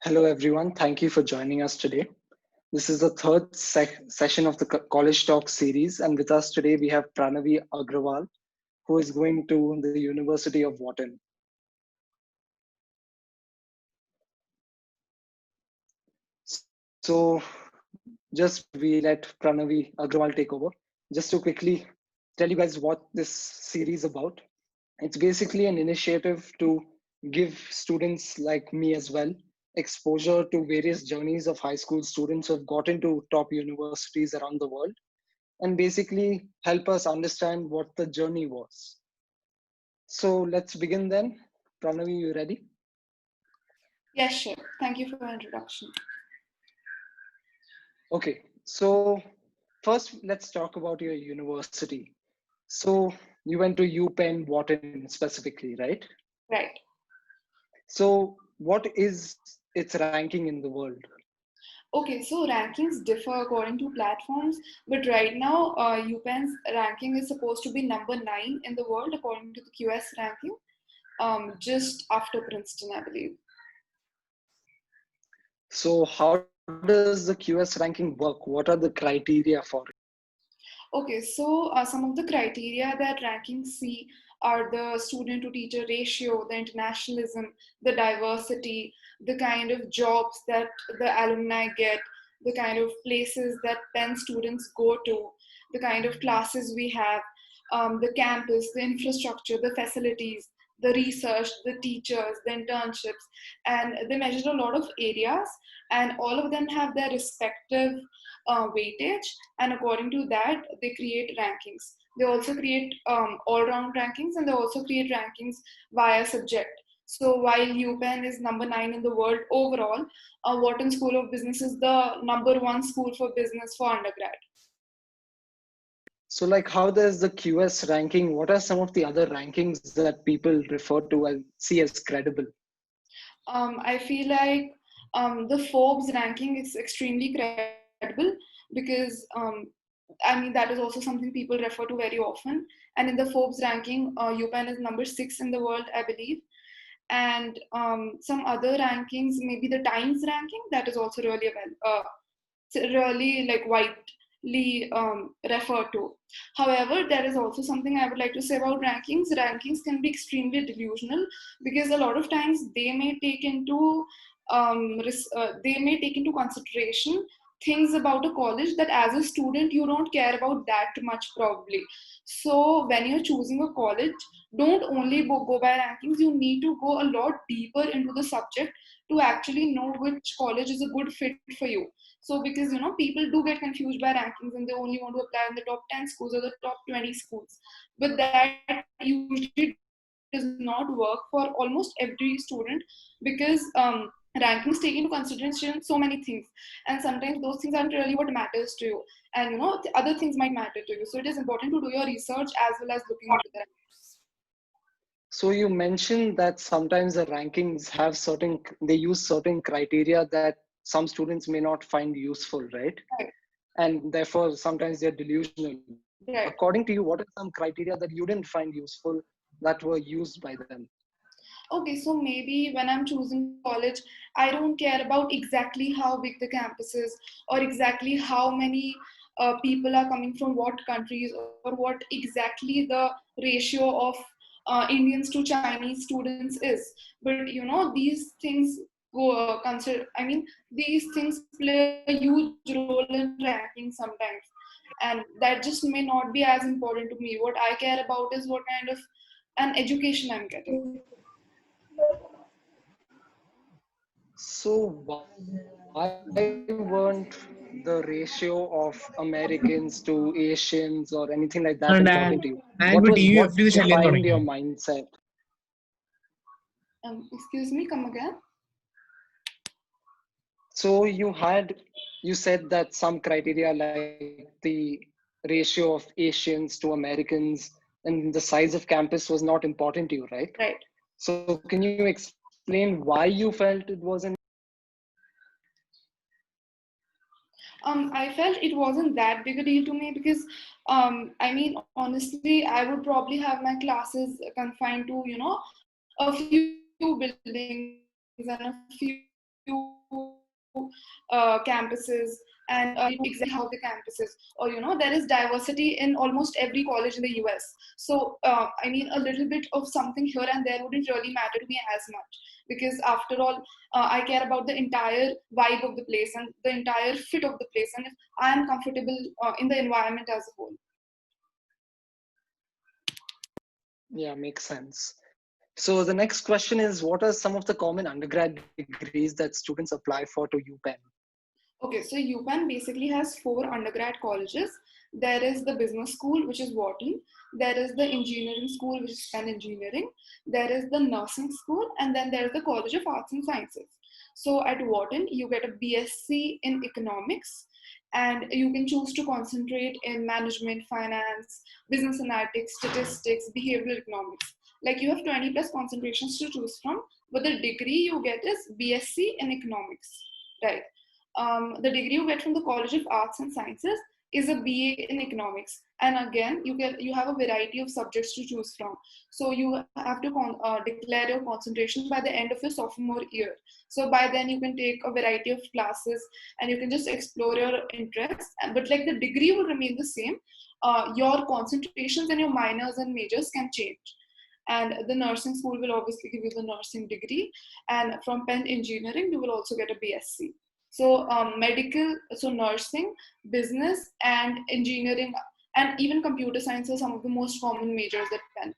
Hello, everyone. Thank you for joining us today. This is the third session of the College Talk series, and with us today we have Pranavi Agrawal, who is going to the University of Wharton. So, just we let Pranavi Agrawal take over. Just to quickly tell you guys what this series is about. It's basically an initiative to give students like me as well exposure to various journeys of high school students who have got into top universities around the world and basically help us understand what the journey was. So let's begin then. Pranavi, you ready? Yes, sure. Thank you for the introduction. Okay, so first let's talk about your university. So you went to UPenn Wharton specifically, right? Right. So what is its ranking in the world? Okay, so rankings differ according to platforms, but right now, UPenn's ranking is supposed to be number 9 in the world according to the QS ranking, just after Princeton, I believe. So how does the QS ranking work? What are the criteria for it? Okay, so some of the criteria that rankings see are the student to teacher ratio, the internationalism, the diversity, the kind of jobs that the alumni get, the kind of places that Penn students go to, the kind of classes we have, the campus, the infrastructure, the facilities, the research, the teachers, the internships, and they measure a lot of areas, and all of them have their respective weightage, and according to that they create rankings. They also create all-round rankings, and they also create rankings via subject. So while UPenn is number 9 in the world overall, Wharton School of Business is the number 1 school for business for undergrad. So like how does the QS ranking, what are some of the other rankings that people refer to and see as credible? I feel like the Forbes ranking is extremely credible because I mean, that is also something people refer to very often. And in the Forbes ranking, UPenn is number 6 in the world, I believe. And some other rankings, maybe the Times ranking, that is also really really like widely referred to. However, there is also something I would like to say about rankings. Rankings can be extremely delusional because a lot of times they may take into consideration things about a college that as a student you don't care about that much probably. So when you're choosing a college, don't only go by rankings. You need to go a lot deeper into the subject to actually know which college is a good fit for you. So because people do get confused by rankings and they only want to apply in the top 10 schools or the top 20 schools, but that usually does not work for almost every student because rankings take into consideration so many things, and sometimes those things aren't really what matters to you, and other things might matter to you. So it is important to do your research as well as looking into the rankings. So you mentioned that sometimes the rankings have they use certain criteria that some students may not find useful, right? Right. And therefore sometimes they're delusional. Right. According to you, what are some criteria that you didn't find useful that were used by them? Okay, so maybe when I'm choosing college, I don't care about exactly how big the campus is or exactly how many people are coming from what countries or what exactly the ratio of Indians to Chinese students is. But these things go consider. I mean, these things play a huge role in ranking sometimes, and that just may not be as important to me. What I care about is what kind of an education I'm getting. So why weren't the ratio of Americans to Asians or anything like that important to you? What defined your mindset? Excuse me, come again. So you said that some criteria like the ratio of Asians to Americans and the size of campus was not important to you, right? Right. So can you explain why you felt it wasn't? I felt it wasn't that big a deal to me because, I mean, honestly, I would probably have my classes confined to, a few buildings and a few classes. campuses, and you know exactly how the campus is, or there is diversity in almost every college in the US. So I mean, a little bit of something here and there wouldn't really matter to me as much, because after all, I care about the entire vibe of the place and the entire fit of the place, and if I am comfortable in the environment as a whole. Yeah, makes sense. So the next question is, what are some of the common undergrad degrees that students apply for to UPenn? Okay, so UPenn basically has 4 undergrad colleges. There is the business school, which is Wharton. There is the engineering school, which is Penn Engineering. There is the nursing school, and then there is the College of Arts and Sciences. So at Wharton, you get a BSc in economics, and you can choose to concentrate in management, finance, business analytics, statistics, behavioral economics. Like, you have 20 plus concentrations to choose from, but the degree you get is BSc in economics, right? The degree you get from the College of Arts and Sciences is a BA in economics, and again you have a variety of subjects to choose from. So you have to declare your concentration by the end of your sophomore year. So by then you can take a variety of classes and you can just explore your interests. But like, the degree will remain the same. Your concentrations and your minors and majors can change. And the nursing school will obviously give you the nursing degree, and from Penn Engineering you will also get a BSc. So medical, so nursing, business, and engineering, and even computer science are some of the most common majors at Penn.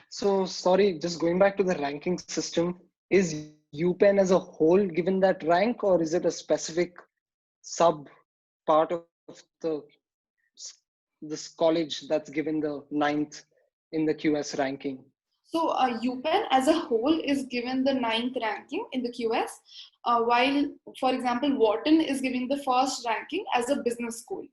So sorry, just going back to the ranking system, is UPenn as a whole given that rank, or is it a specific sub part of this college that's given the 9th in the QS ranking? So UPenn as a whole is given the 9th ranking in the QS, while, for example, Wharton is giving the first ranking as a business school.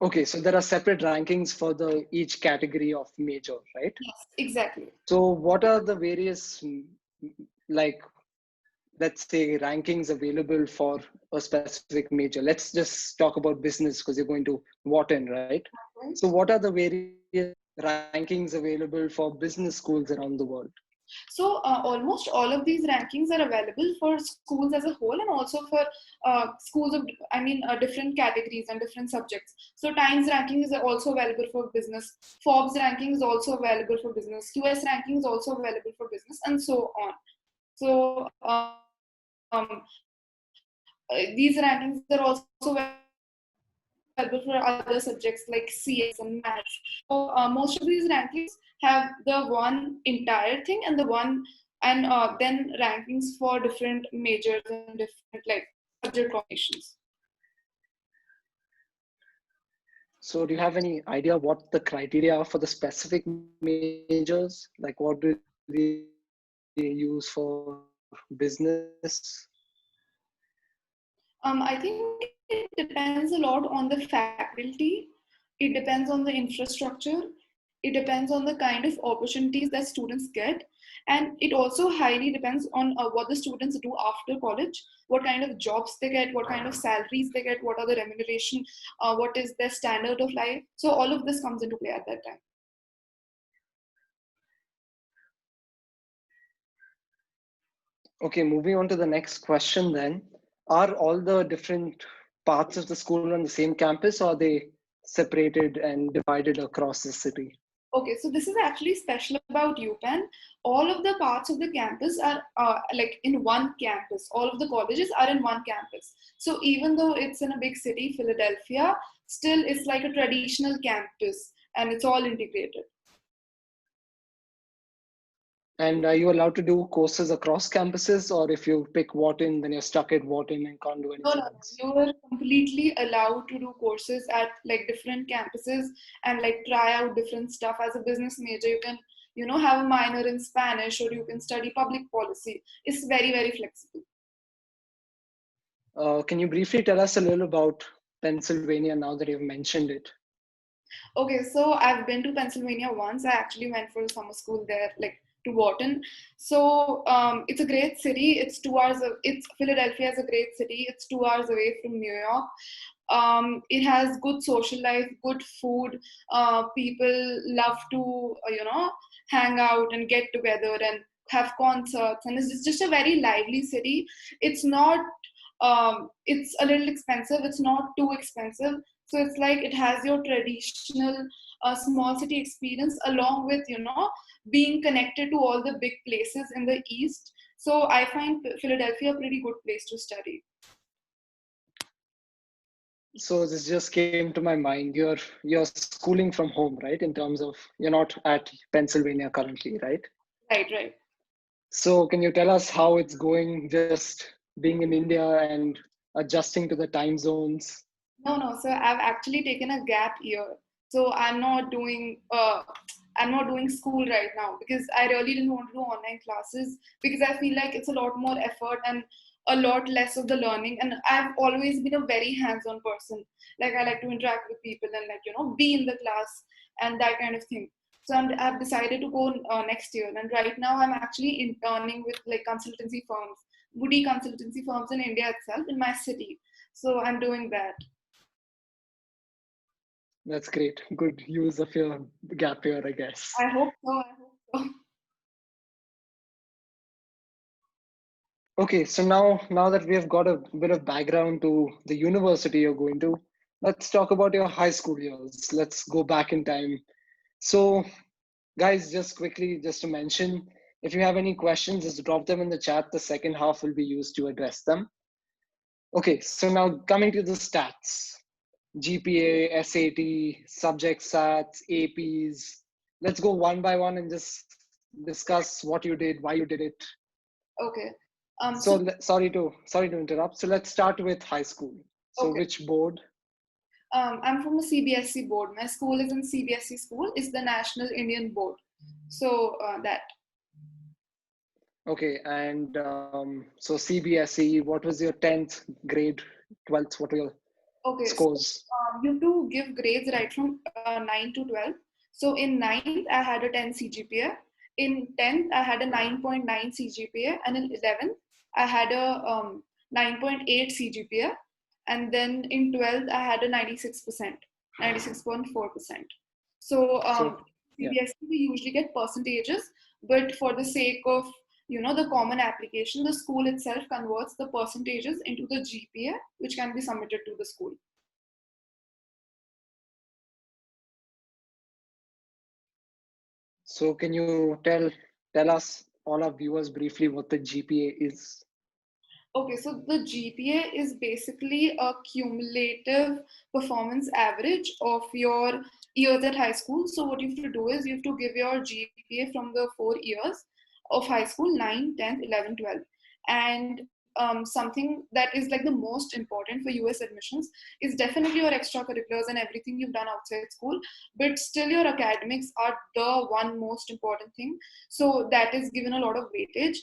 Okay, so there are separate rankings for the each category of major, right? Yes, exactly. So what are the various, like, let's say, rankings available for a specific major? Let's just talk about business because you're going to Wharton, right? Right. So what are the various rankings available for business schools around the world? So almost all of these rankings are available for schools as a whole, and also for schools of, different categories and different subjects. So Times ranking is also available for business. Forbes ranking is also available for business. QS ranking is also available for business, and so on. So these rankings are also available for other subjects like CS and maths. So most of these rankings have the one entire thing and the one, and then rankings for different majors and different like subject combinations. So do you have any idea what the criteria are for the specific majors? Like, what do they use for business? I think it depends a lot on the faculty. It depends on the infrastructure. It depends on the kind of opportunities that students get. And it also highly depends on what the students do after college, what kind of jobs they get, what kind of salaries they get, what are the remuneration, what is their standard of life. So all of this comes into play at that time. Okay, moving on to the next question then. Are all the different parts of the school on the same campus, or are they separated and divided across the city? Okay, so this is actually special about UPenn. All of the parts of the campus are like in one campus. All of the colleges are in one campus. So even though it's in a big city, Philadelphia, still it's like a traditional campus and it's all integrated. And are you allowed to do courses across campuses, or if you pick Wharton, then you're stuck at Wharton and can't do No, anything no, else? you are completely allowed to do courses at like different campuses and like try out different stuff. As a business major, you can, have a minor in Spanish, or you can study public policy. It's very, very flexible. Can you briefly tell us a little about Pennsylvania now that you've mentioned it? Okay, so I've been to Pennsylvania once. I actually went for summer school there, like to Wharton. So it's a great city. It's 2 hours. It's Philadelphia is a great city. It's 2 hours away from New York. It has good social life, good food. People love to, hang out and get together and have concerts. And it's just a very lively city. It's not, it's a little expensive. It's not too expensive. So it's like it has your traditional small city experience along with, being connected to all the big places in the East. So I find Philadelphia a pretty good place to study. So this just came to my mind. You're schooling from home, right? In terms of you're not at Pennsylvania currently, right? Right, right. So can you tell us how it's going just being in India and adjusting to the time zones? No, no. So I've actually taken a gap year. So I'm not doing school right now because I really didn't want to do online classes because I feel like it's a lot more effort and a lot less of the learning. And I've always been a very hands-on person. Like I like to interact with people and like, be in the class and that kind of thing. So I've decided to go next year. And right now I'm actually interning with like consultancy firms, boutique consultancy firms in India itself in my city. So I'm doing that. That's great. Good use of your gap year, I guess. I hope so. I hope so. Okay, so now that we have got a bit of background to the university you're going to, let's talk about your high school years. Let's go back in time. So, guys, just quickly, just to mention, if you have any questions, just drop them in the chat. The second half will be used to address them. Okay, so now coming to the stats. GPA, SAT, subject stats, APs. Let's go one by one and just discuss what you did, why you did it. Okay. So So sorry to interrupt. So let's start with high school. So okay. which board? I'm from a CBSE board. My school is in CBSE school. It's the National Indian Board. So that. Okay, and so CBSE. What was your 10th grade, 12th? What were your Okay. So scores? you have to give grades right from 9 to 12. So in ninth, I had a 10 CGPA. In 10th, I had a 9.9 CGPA. And in 11th, I had a 9.8 CGPA. And then in 12th, I had a 96%, 96.4%. So So yeah. CBSE, we usually get percentages, but for the sake of the common application, the school itself converts the percentages into the GPA, which can be submitted to the school. So can you tell us all our viewers briefly what the GPA is? Okay, so the GPA is basically a cumulative performance average of your years at high school. So what you have to do is you have to give your GPA from the 4 years of high school, 9, 10th, 11, 12. And something that is like the most important for US admissions is definitely your extracurriculars and everything you've done outside school. But still your academics are the one most important thing. So that is given a lot of weightage.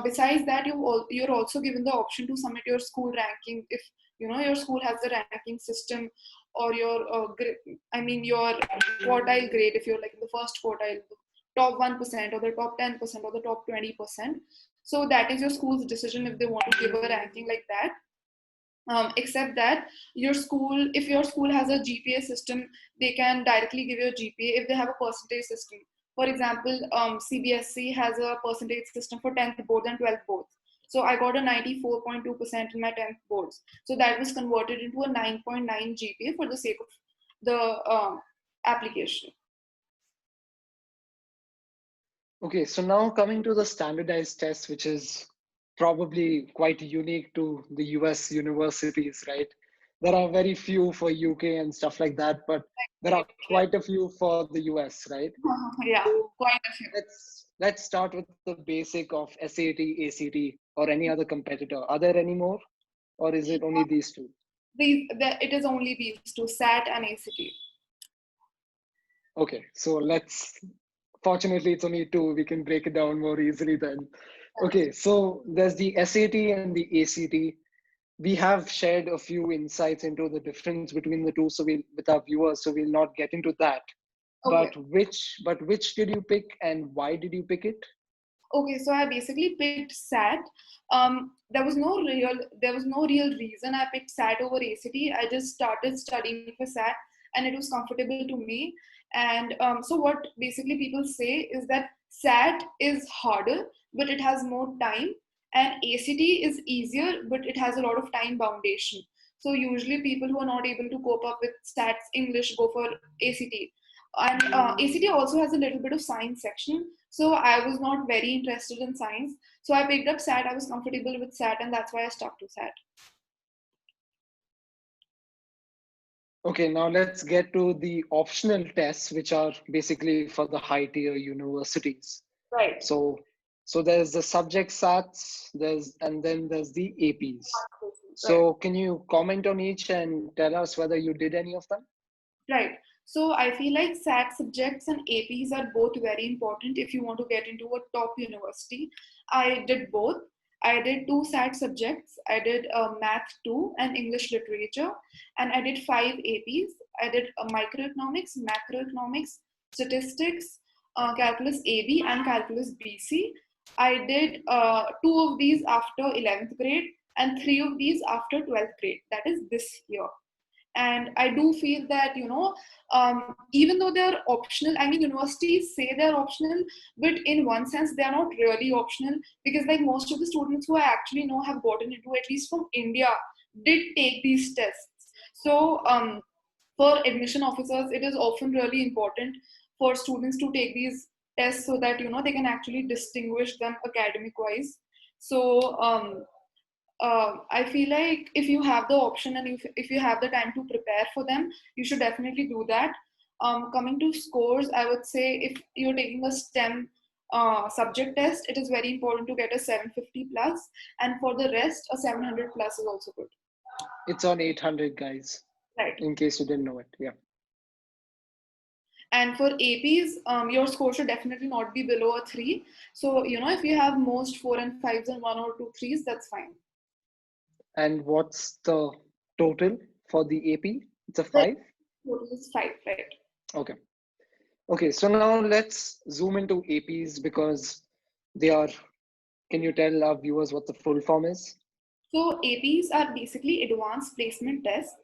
Besides that, you're also given the option to submit your school ranking if your school has the ranking system, or your quartile grade if you're like in the first quartile, the top 1% or the top 10% or the top 20%. So that is your school's decision if they want to give a ranking like that. Except that if your school has a GPA system, they can directly give you a GPA if they have a percentage system. For example, CBSE has a percentage system for 10th boards and 12th boards. So I got a 94.2% in my 10th boards. So that was converted into a 9.9 GPA for the sake of the application. Okay, so now coming to the standardized test, which is probably quite unique to the US universities, right? There are very few for UK and stuff like that, but there are quite a few for the US, right? Yeah, So quite a few. let's start with the basic of SAT, ACT, or any other competitor. Are there any more, or is it only these two? It is only these two, SAT and ACT. Okay, so fortunately, it's only two. We can break it down more easily then. Okay, so there's the SAT and the ACT. We have shared a few insights into the difference between the two, so with our viewers, so we'll not get into that. Okay. But which did you pick and why did you pick it? Okay, so I basically picked SAT. There was no real reason I picked SAT over ACT. I just started studying for SAT, and it was comfortable to me. And so what basically people say is that SAT is harder, but it has more time, and ACT is easier, but it has a lot of time foundation. So usually people who are not able to cope up with SAT's English go for ACT. And ACT also has a little bit of science section, so I was not very interested in science. So I picked up SAT. I was comfortable with SAT, and that's why I stuck to SAT. Okay, now let's get to the optional tests, which are basically for the high tier universities. Right. So, so there's the subject SATs, and then there's the APs. Right. So can you comment on each and tell us whether you did any of them? Right. So I feel like SAT subjects and APs are both very important if you want to get into a top university. I did both. I did two SAT subjects. I did Math 2 and English Literature, and I did five APs. I did microeconomics, macroeconomics, statistics, calculus AB, and calculus BC. I did two of these after 11th grade and three of these after 12th grade. That is this year. And I do feel that, even though they're optional, I mean, universities say they're optional, but in one sense they're not really optional, because like most of the students who I actually know have gotten into, at least from India, did take these tests. So for admission officers, it is often really important for students to take these tests so that they can actually distinguish them academic wise. So I feel like if you have the option and if you have the time to prepare for them, you should definitely do that. Coming to scores, I would say if you're taking a STEM subject test, it is very important to get a 750 plus, and for the rest, a 700 plus is also good. It's on 800, guys, Right. in case you didn't know it. Yeah. And for APs, your score should definitely not be below a 3. So, if you have most 4 and 5s and 1 or 2 threes, that's fine. And what's the total for the AP? It's a The 5? total is 5, right? Okay. Okay, so now let's zoom into APs because they are, can you tell our viewers what the full form is? So APs are basically advanced placement tests.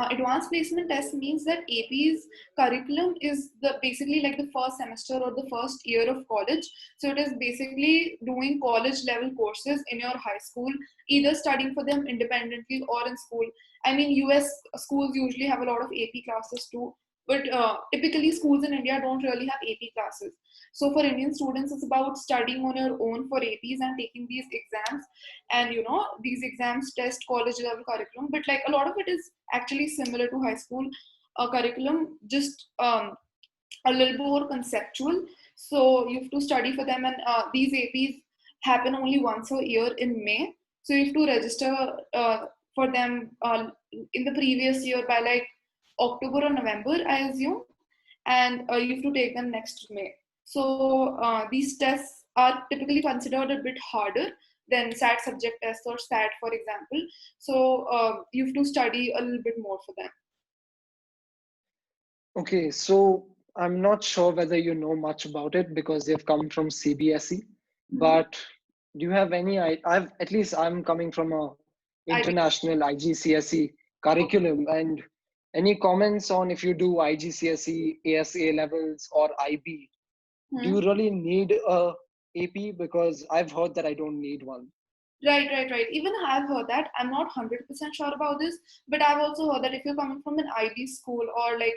Advanced placement test means that AP's curriculum is basically like the first semester or the first year of college. So it is basically doing college level courses in your high school, either studying for them independently or in school. I mean, US schools usually have a lot of AP classes too, but typically schools in India don't really have AP classes. So for Indian students, it's about studying on your own for APs and taking these exams. And these exams test college level curriculum, but like a lot of it is actually similar to high school curriculum, just a little more conceptual. So you have to study for them, and these APs happen only once a year in May. So you have to register for them in the previous year by like October or November, I assume, and you have to take them next May. So these tests are typically considered a bit harder than SAT subject tests or SAT, for example. So you have to study a little bit more for them. Okay, so I'm not sure whether you know much about it because they've come from CBSE, Mm-hmm. but do you have any? I've at least I'm coming from a IB. international IGCSE curriculum, and any comments on if you do IGCSE, ASA levels, or IB? Do you Hmm. really need a AP? Because I've heard that I don't need one. Right. Even I've heard that. I'm not 100% sure about this, but I've also heard that if you're coming from an IB school or like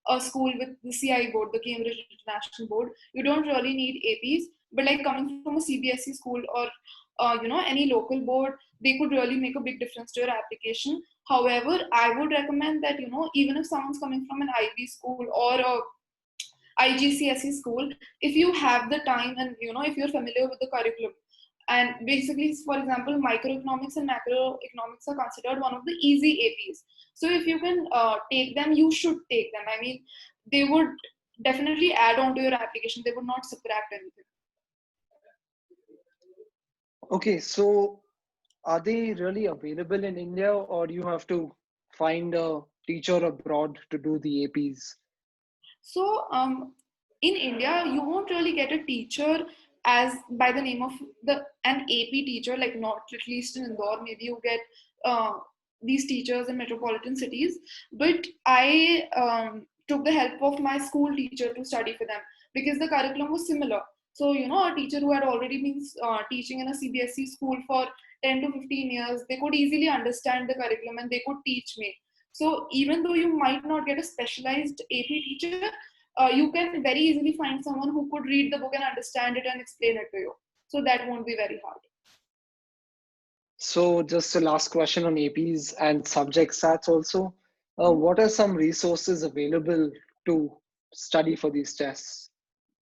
a school with the CI board, the Cambridge International Board, you don't really need APs. But like coming from a CBSE school or any local board, they could really make a big difference to your application. However, I would recommend that even if someone's coming from an IB school or a IGCSE school, if you have the time and if you're familiar with the curriculum, and basically, for example, microeconomics and macroeconomics are considered one of the easy APs. So if you can take them, you should take them. I mean, they would definitely add on to your application. They would not subtract anything. Okay, so are they really available in India, or do you have to find a teacher abroad to do the APs? So in India, you won't really get a teacher as by the name of an AP teacher, like not at least in Indore. Maybe you get uh, these teachers in metropolitan cities, but I took the help of my school teacher to study for them because the curriculum was similar. So a teacher who had already been teaching in a CBSE school for 10 to 15 years, they could easily understand the curriculum and they could teach me. So even though you might not get a specialized AP teacher, you can very easily find someone who could read the book and understand it and explain it to you. So that won't be very hard. So just a last question on APs and subject stats also. What are some resources available to study for these tests?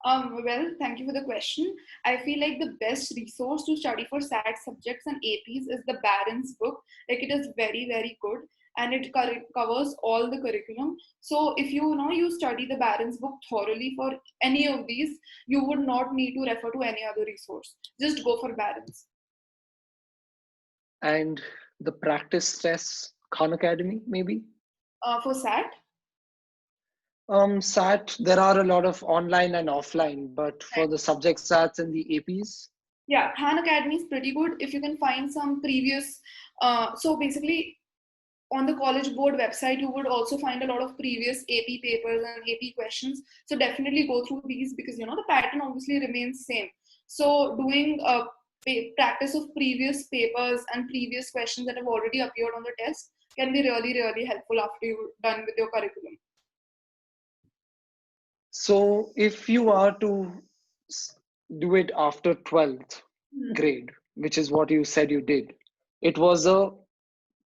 Well, thank you for the question. I feel like the best resource to study for SAT subjects and APs is the Barron's book. Like it is very, very good and it covers all the curriculum. So if you study the Barron's book thoroughly for any of these, you would not need to refer to any other resource. Just go for Barron's. And the practice tests, Khan Academy, maybe? For SAT, SAT, there are a lot of online and offline, but for the subject SATs and the APs, yeah, Khan Academy is pretty good if you can find some previous. So basically, on the college board website, you would also find a lot of previous AP papers and AP questions. So definitely go through these because the pattern obviously remains same. So doing a practice of previous papers and previous questions that have already appeared on the test can be really, really helpful after you're done with your curriculum. so if you are to do it after 12th grade, which is what you said you did, it was a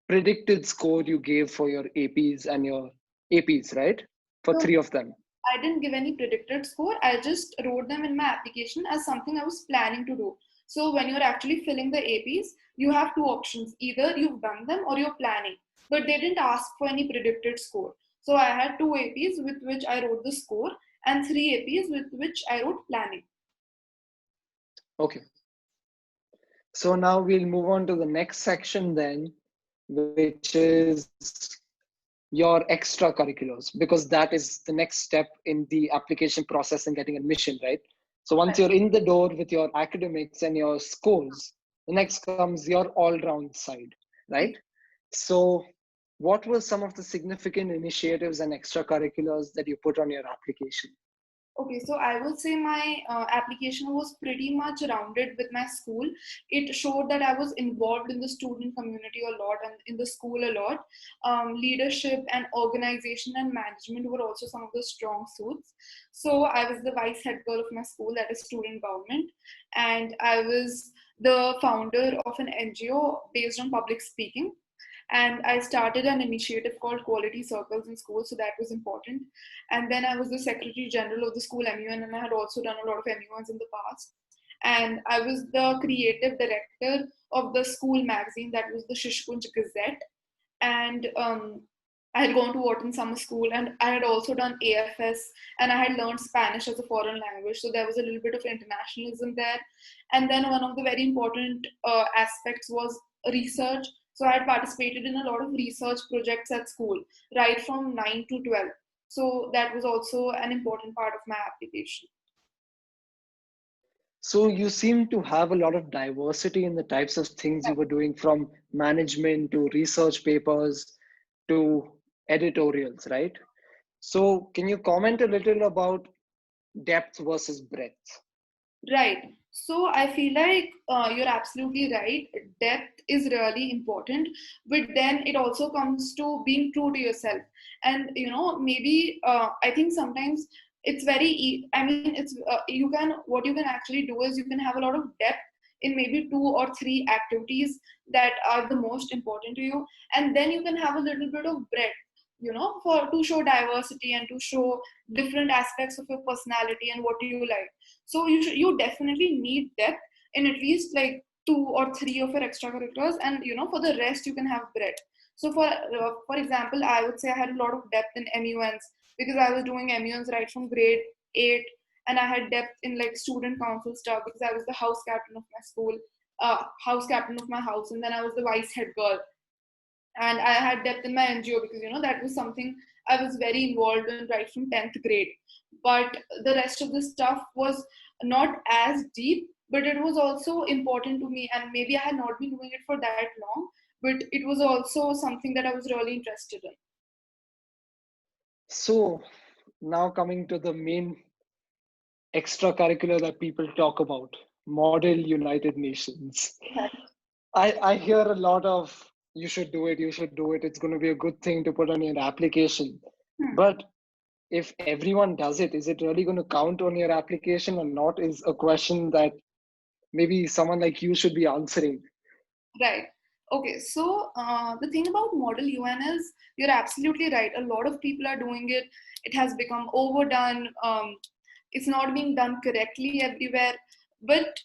predicted score you gave for your APs and your APs, right? For So three of them. I didn't give any predicted score. I just wrote them in my application as something I was planning to do. So when you're actually filling the APs, you have two options. Either you've done them or you're planning. But they didn't ask for any predicted score. So I had two APs with which I wrote the score and three APs with which I wrote planning. Okay. So now we'll move on to the next section then, which is your extracurriculars, because that is the next step in the application process and getting admission, right? So once you're in the door with your academics and your scores, the next comes your all-round side, right? So what were some of the significant initiatives and extracurriculars that you put on your application? Okay, so I would say my application was pretty much rounded with my school. It showed that I was involved in the student community a lot and in the school a lot. Leadership and organization and management were also some of the strong suits. So I was the vice head girl of my school, that is student government, and I was the founder of an NGO based on public speaking. And I started an initiative called Quality Circles in schools, so that was important. And then I was the Secretary General of the school MUN, and I had also done a lot of MUNs in the past. And I was the creative director of the school magazine, that was the Shishkunj Gazette. And I had gone to Wharton Summer School, and I had also done AFS, and I had learned Spanish as a foreign language. So there was a little bit of internationalism there. And then one of the very important aspects was research. So I had participated in a lot of research projects at school, right from 9 to 12. So that was also an important part of my application. So you seem to have a lot of diversity in the types of things you were doing, from management to research papers to editorials, right? So can you comment a little about depth versus breadth? Right. So I feel like you're absolutely right. Depth is really important, but then it also comes to being true to yourself. And maybe I think sometimes it's I mean, it's what you can actually do is you can have a lot of depth in maybe two or three activities that are the most important to you, and then you can have a little bit of breadth. For to show diversity and to show different aspects of your personality and what you like. So you definitely need depth in at least like two or three of your extracurriculars, and for the rest you can have breadth. So for example, I would say I had a lot of depth in MUNs because I was doing MUNs right from grade 8, and I had depth in like student council stuff because I was the house captain of my school, house captain of my house, and then I was the vice head girl. And I had depth in my NGO because that was something I was very involved in right from 10th grade. but the rest of the stuff was not as deep, but it was also important to me, and maybe I had not been doing it for that long, but it was also something that I was really interested in. So now coming to the main extracurricular that people talk about, Model United Nations. Right. I hear a lot of you should do it, you should do it. It's going to be a good thing to put on your application. Hmm. But if everyone does it, is it really going to count on your application or not? Is a question that maybe someone like you should be answering. Right. Okay. So the thing about Model UN is you're absolutely right. A lot of people are doing it. It has become overdone. It's not being done correctly everywhere. But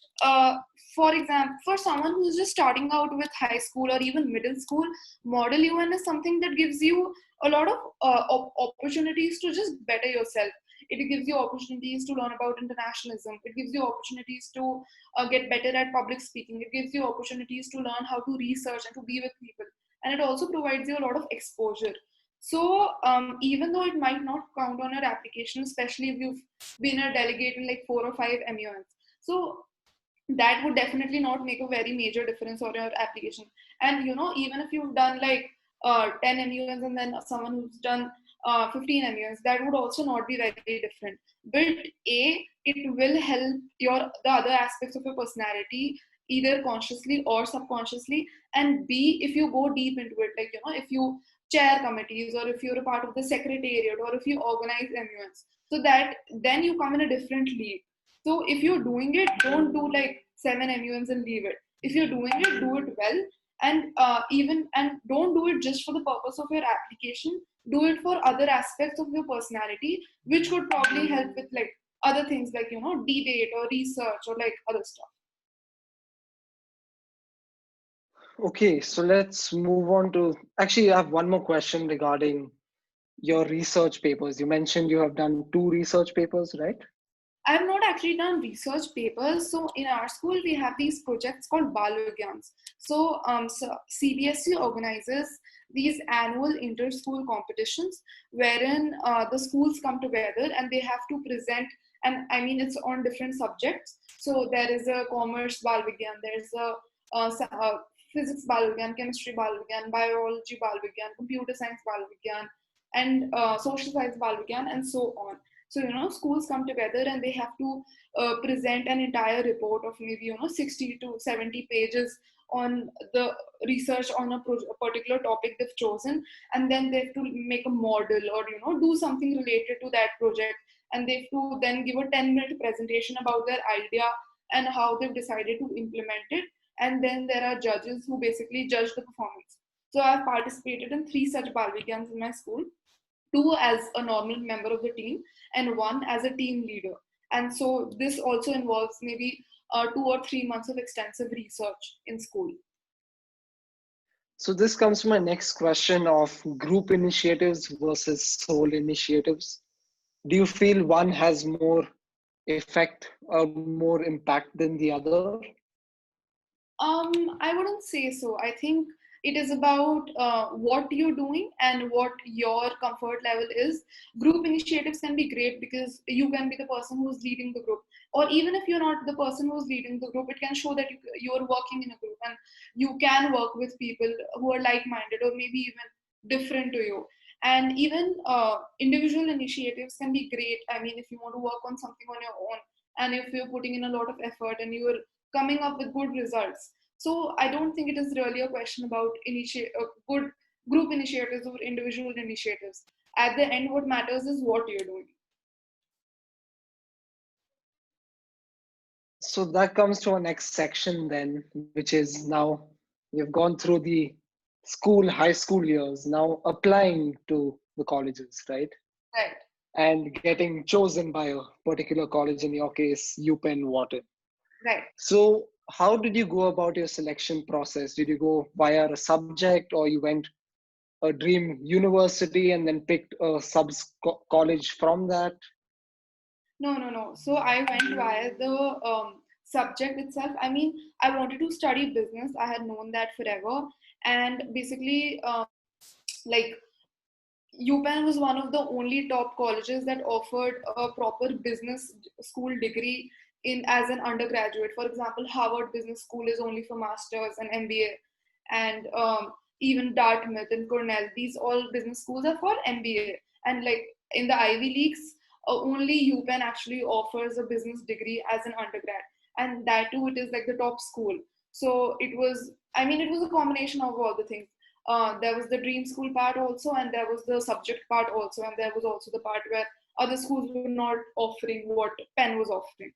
for example, for someone who's just starting out with high school or even middle school, Model UN is something that gives you a lot of opportunities to just better yourself. It gives you opportunities to learn about internationalism. It gives you opportunities to get better at public speaking. It gives you opportunities to learn how to research and to be with people. And it also provides you a lot of exposure. So even though it might not count on your application, especially if you've been a delegate in like 4 or 5 MUNs, so that would definitely not make a very major difference on your application. And even if you've done like 10 MUNs and then someone who's done 15 MUNs, that would also not be very different. But it will help the other aspects of your personality either consciously or subconsciously. And B, if you go deep into it, like if you chair committees or if you're a part of the secretariat or if you organize MUNs, so that then you come in a different league. So if you're doing it, don't do like 7 MUNs and leave it. If you're doing it, do it well, and don't do it just for the purpose of your application. Do it for other aspects of your personality, which would probably help with like other things like debate or research or like other stuff. Okay, so let's move on to actually, I have one more question regarding your research papers. You mentioned you have done 2 research papers, right? I have not actually done research papers. So in our school, we have these projects called Balvigyans. So CBSE organizes these annual inter-school competitions wherein the schools come together and they have to present. And I mean, it's on different subjects. So there is a commerce Balvigyan, there's a physics Balvigyan, chemistry Balvigyan, biology Balvigyan, computer science Balvigyan, and social science Balvigyan, and so on. So schools come together and they have to present an entire report of maybe 60 to 70 pages on the research on a particular topic they've chosen, and then they have to make a model or do something related to that project, and they have to then give a 10-minute presentation about their idea and how they've decided to implement it, and then there are judges who basically judge the performance. So I've participated in 3 such Balvikyans in my school, 2 as a normal member of the team and 1 as a team leader. And so this also involves maybe 2 or 3 months of extensive research in school. So this comes to my next question of group initiatives versus sole initiatives. Do you feel one has more effect or more impact than the other? I wouldn't say so. I think it is about what you're doing and what your comfort level is. Group initiatives can be great because you can be the person who's leading the group. Or even if you're not the person who's leading the group, it can show that you're working in a group and you can work with people who are like minded or maybe even different to you. And even individual initiatives can be great. I mean, if you want to work on something on your own and if you're putting in a lot of effort and you're coming up with good results. So I don't think it is really a question about good group initiatives or individual initiatives. At the end, what matters is what you're doing. So that comes to our next section then, which is now we've gone through the school, high school years, now applying to the colleges, right? Right. And getting chosen by a particular college, in your case, UPenn Wharton. Right. So how did you go about your selection process? Did you go via a subject or you went a dream university and then picked a sub college from that? No. So I went via the subject itself. I mean, I wanted to study business. I had known that forever, and basically, like UPenn was one of the only top colleges that offered a proper business school degree in as an undergraduate. For example, Harvard Business School is only for masters and MBA, and even Dartmouth and Cornell. These all business schools are for MBA, and like in the Ivy Leagues, only UPenn actually offers a business degree as an undergrad, and that too it is like the top school. So it was, I mean, it was a combination of all the things. There was the dream school part also, and there was the subject part also, and there was also the part where other schools were not offering what Penn was offering.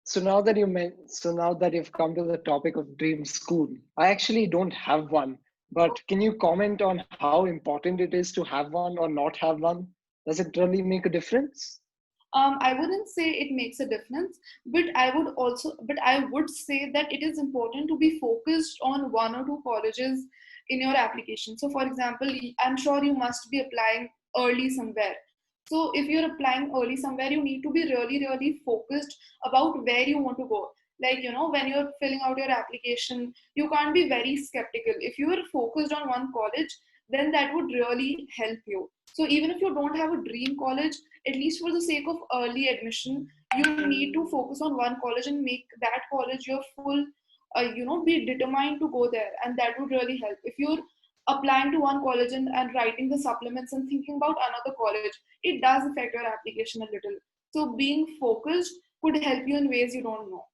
So now that you've come to the topic of dream school, I actually don't have one. But can you comment on how important it is to have one or not have one? Does it really make a difference? I wouldn't say it makes a difference, but I would say that it is important to be focused on one or two colleges in your application. So, for example, I'm sure you must be applying early somewhere. So, if you're applying early somewhere, you need to be really, really focused about where you want to go. Like, when you're filling out your application, you can't be very skeptical. If you are focused on one college, then that would really help you. So, even if you don't have a dream college, at least for the sake of early admission, you need to focus on one college and make that college your full, be determined to go there. And that would really help. If you're applying to one college and writing the supplements and thinking about another college, it does affect your application a little. So being focused could help you in ways you don't know.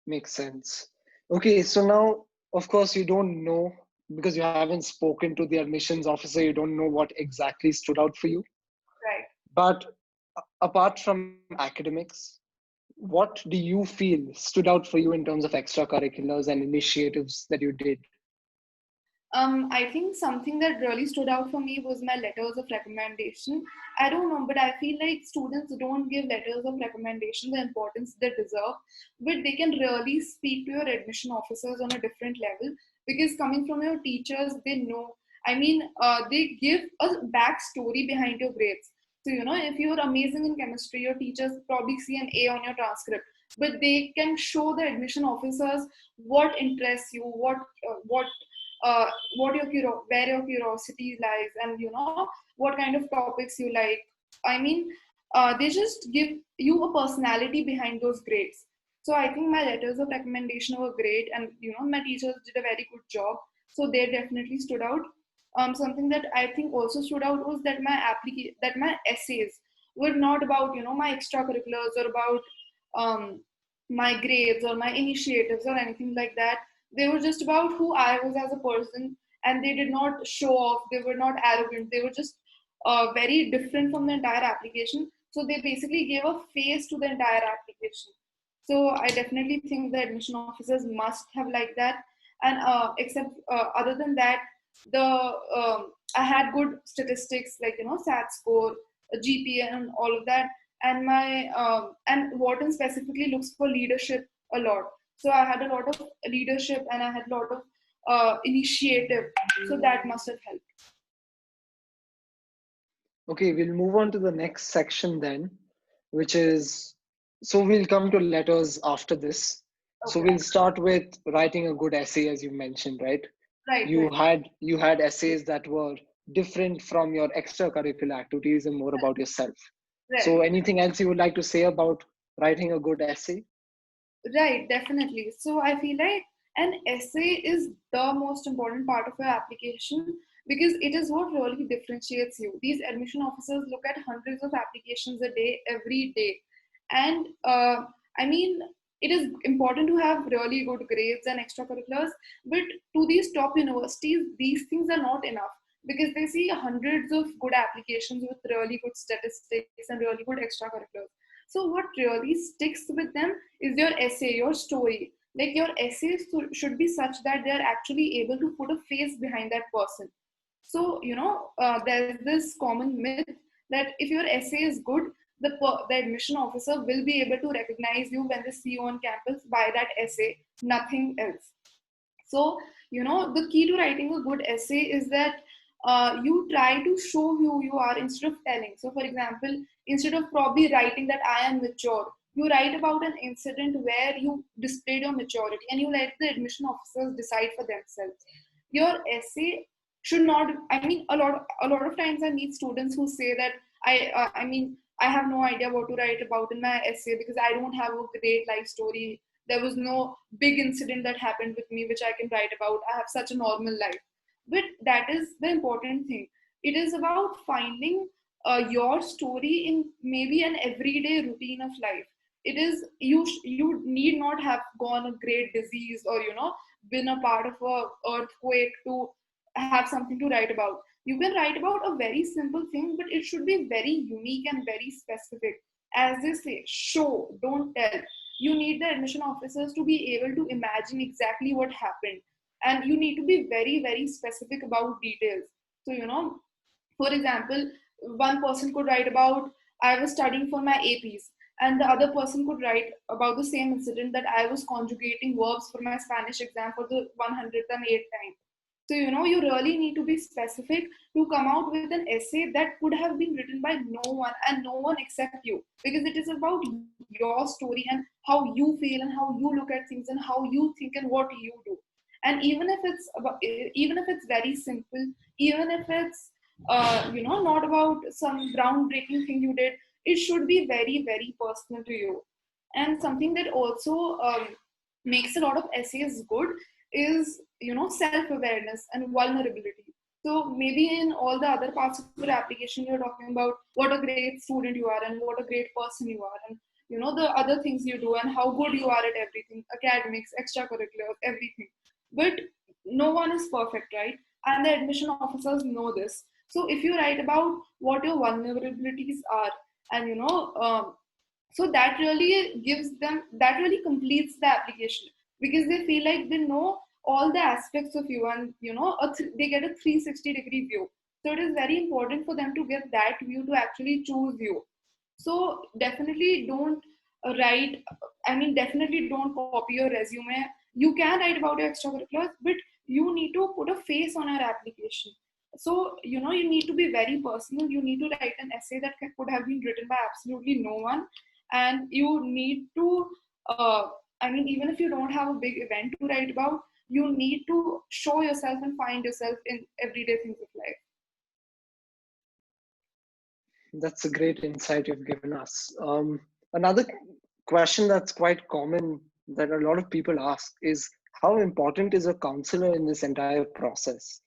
Makes sense. Okay, so now, of course, you don't know because you haven't spoken to the admissions officer, you don't know what exactly stood out for you. Right. But apart from academics, what do you feel stood out for you in terms of extracurriculars and initiatives that you did? I think something that really stood out for me was my letters of recommendation. I don't know, but I feel like students don't give letters of recommendation the importance they deserve, but they can really speak to your admission officers on a different level because coming from your teachers, they know. I mean, they give a backstory behind your grades. So, if you're amazing in chemistry, your teachers probably see an A on your transcript, but they can show the admission officers what interests you, uh, where your curiosity lies, and what kind of topics you like. I mean, they just give you a personality behind those grades. So I think my letters of recommendation were great, and my teachers did a very good job, so they definitely stood out. Something that I think also stood out was that my essays were not about my extracurriculars or about um, my grades or my initiatives or anything like that. They were just about who I was as a person, and they did not show off. They were not arrogant. They were just very different from the entire application. So they basically gave a face to the entire application. So I definitely think the admission officers must have like that. And except other than that, the I had good statistics like SAT score, GPA, and all of that. And my and Wharton specifically looks for leadership a lot. So I had a lot of leadership and I had a lot of initiative. So that must have helped. Okay, we'll move on to the next section then, which is, so we'll come to letters after this. So Okay. we'll start with writing a good essay, as you mentioned, right? Right, You right, had essays that were different from your extracurricular activities and more about yourself. right. So anything else you would like to say about writing a good essay? Right, definitely. So I feel like an essay is the most important part of your application because it is what really differentiates you. These admission officers look at hundreds of applications a day, every day. And I mean, it is important to have really good grades and extracurriculars, but to these top universities, these things are not enough because they see hundreds of good applications with really good statistics and really good extracurriculars. So, what really sticks with them is your essay, your story. Like your essays should be such that they are actually able to put a face behind that person. So, there's this common myth that if your essay is good, the admission officer will be able to recognize you when they see you on campus by that essay, nothing else. So, the key to writing a good essay is that you try to show who you are instead of telling. So, for example, instead of probably writing that I am mature, you write about an incident where you displayed your maturity and you let the admission officers decide for themselves. your essay should not, I mean, a lot of times I meet students who say that I mean, I have no idea what to write about in my essay because I don't have a great life story. There was no big incident that happened with me which I can write about. I have such a normal life. But that is the important thing. It is about finding your story in maybe an everyday routine of life. It is you need not have gone a great disease or been a part of a earthquake to have something to write about. You can write about a very simple thing, but it should be very unique and very specific. As they say, show, don't tell. You need the admission officers to be able to imagine exactly what happened, and you need to be very, very specific about details. So, for example, one person could write about, I was studying for my APs, and the other person could write about the same incident, that I was conjugating verbs for my Spanish exam for the 108th time. So, you really need to be specific to come out with an essay that could have been written by no one and no one except you, because it is about your story and how you feel and how you look at things and how you think and what you do. And even if it's very simple, even if it's not about some groundbreaking thing you did, it should be very, very personal to you. And something that also makes a lot of essays good is self-awareness and vulnerability. So maybe in all the other parts of your application you're talking about what a great student you are and what a great person you are, and the other things you do and how good you are at everything, academics, extracurricular, everything. But no one is perfect, right? And the admission officers know this. So if you write about what your vulnerabilities are, and so that really completes the application, because they feel like they know all the aspects of you, and they get a 360-degree view. So it is very important for them to get that view to actually choose you. So definitely don't write, I mean, definitely don't copy your resume. You can write about your extracurriculars, but you need to put a face on your application. So you need to be very personal. You need to write an essay that could have been written by absolutely no one. And you need to I mean, even if you don't have a big event to write about, you need to show yourself and find yourself in everyday things of life. That's a great insight you've given us. Another question that's quite common that a lot of people ask is how important is a counselor in this entire process?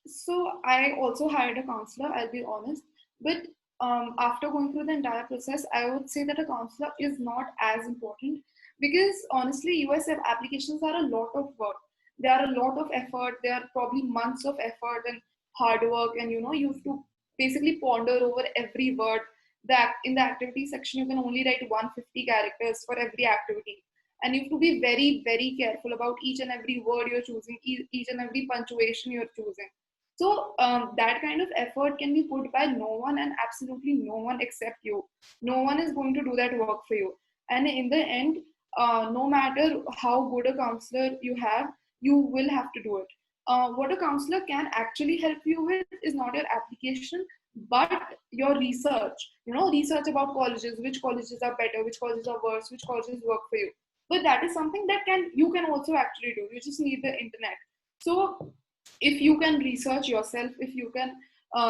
So I also hired a counselor, I'll be honest. But after going through the entire process, I would say that a counselor is not as important, because honestly, US applications are a lot of work. There are a lot of effort. There are probably months of effort and hard work, and you have to basically ponder over every word. That in the activity section, you can only write 150 characters for every activity, and you have to be very, very careful about each and every word you're choosing, each and every punctuation you're choosing. So that kind of effort can be put by no one, and absolutely no one except you. No one is going to do that work for you. And in the end, no matter how good a counselor you have, you will have to do it. What a counselor can actually help you with is not your application, but your research. Research about colleges, which colleges are better, which colleges are worse, which colleges work for you. But that is something that you can also actually do. You just need the internet. So if you can research yourself, if you can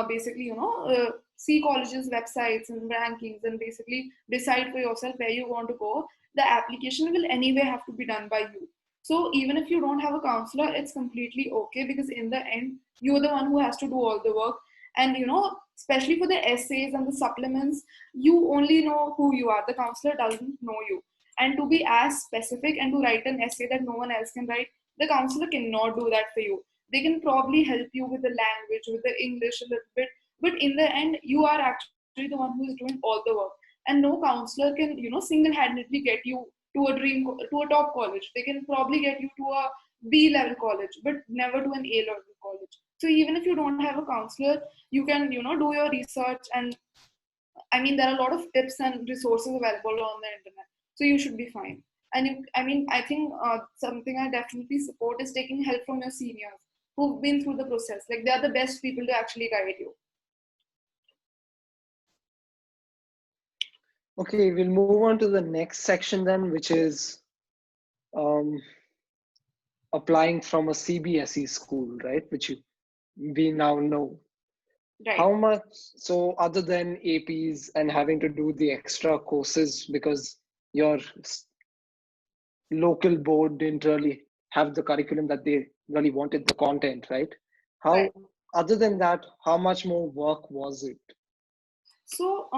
basically see colleges websites and rankings and basically decide for yourself where you want to go, the application will anyway have to be done by you. So even if you don't have a counselor, it's completely okay, because in the end you're the one who has to do all the work. And especially for the essays and the supplements, you only know who you are. The counselor doesn't know you. And to be as specific and to write an essay that no one else can write, the counselor cannot do that for you. They can probably help you with the language, with the English a little bit, but in the end you are actually the one who is doing all the work. And no counselor can single-handedly get you to a top college. They can probably get you to a B level college, but never to an A level college. So even if you don't have a counselor, you can do your research. And I mean, there are a lot of tips and resources available on the internet, so you should be fine. And I mean, I think something I definitely support is taking help from your seniors who've been through the process. Like, they are the best people to actually guide you. Okay, we'll move on to the next section then, which is um, applying from a CBSE school, right? We now know. Right. How much, so other than APs and having to do the extra courses because your local board didn't really have the curriculum that they really wanted, the content, right? Right. How, other than that, how much more work was it? So,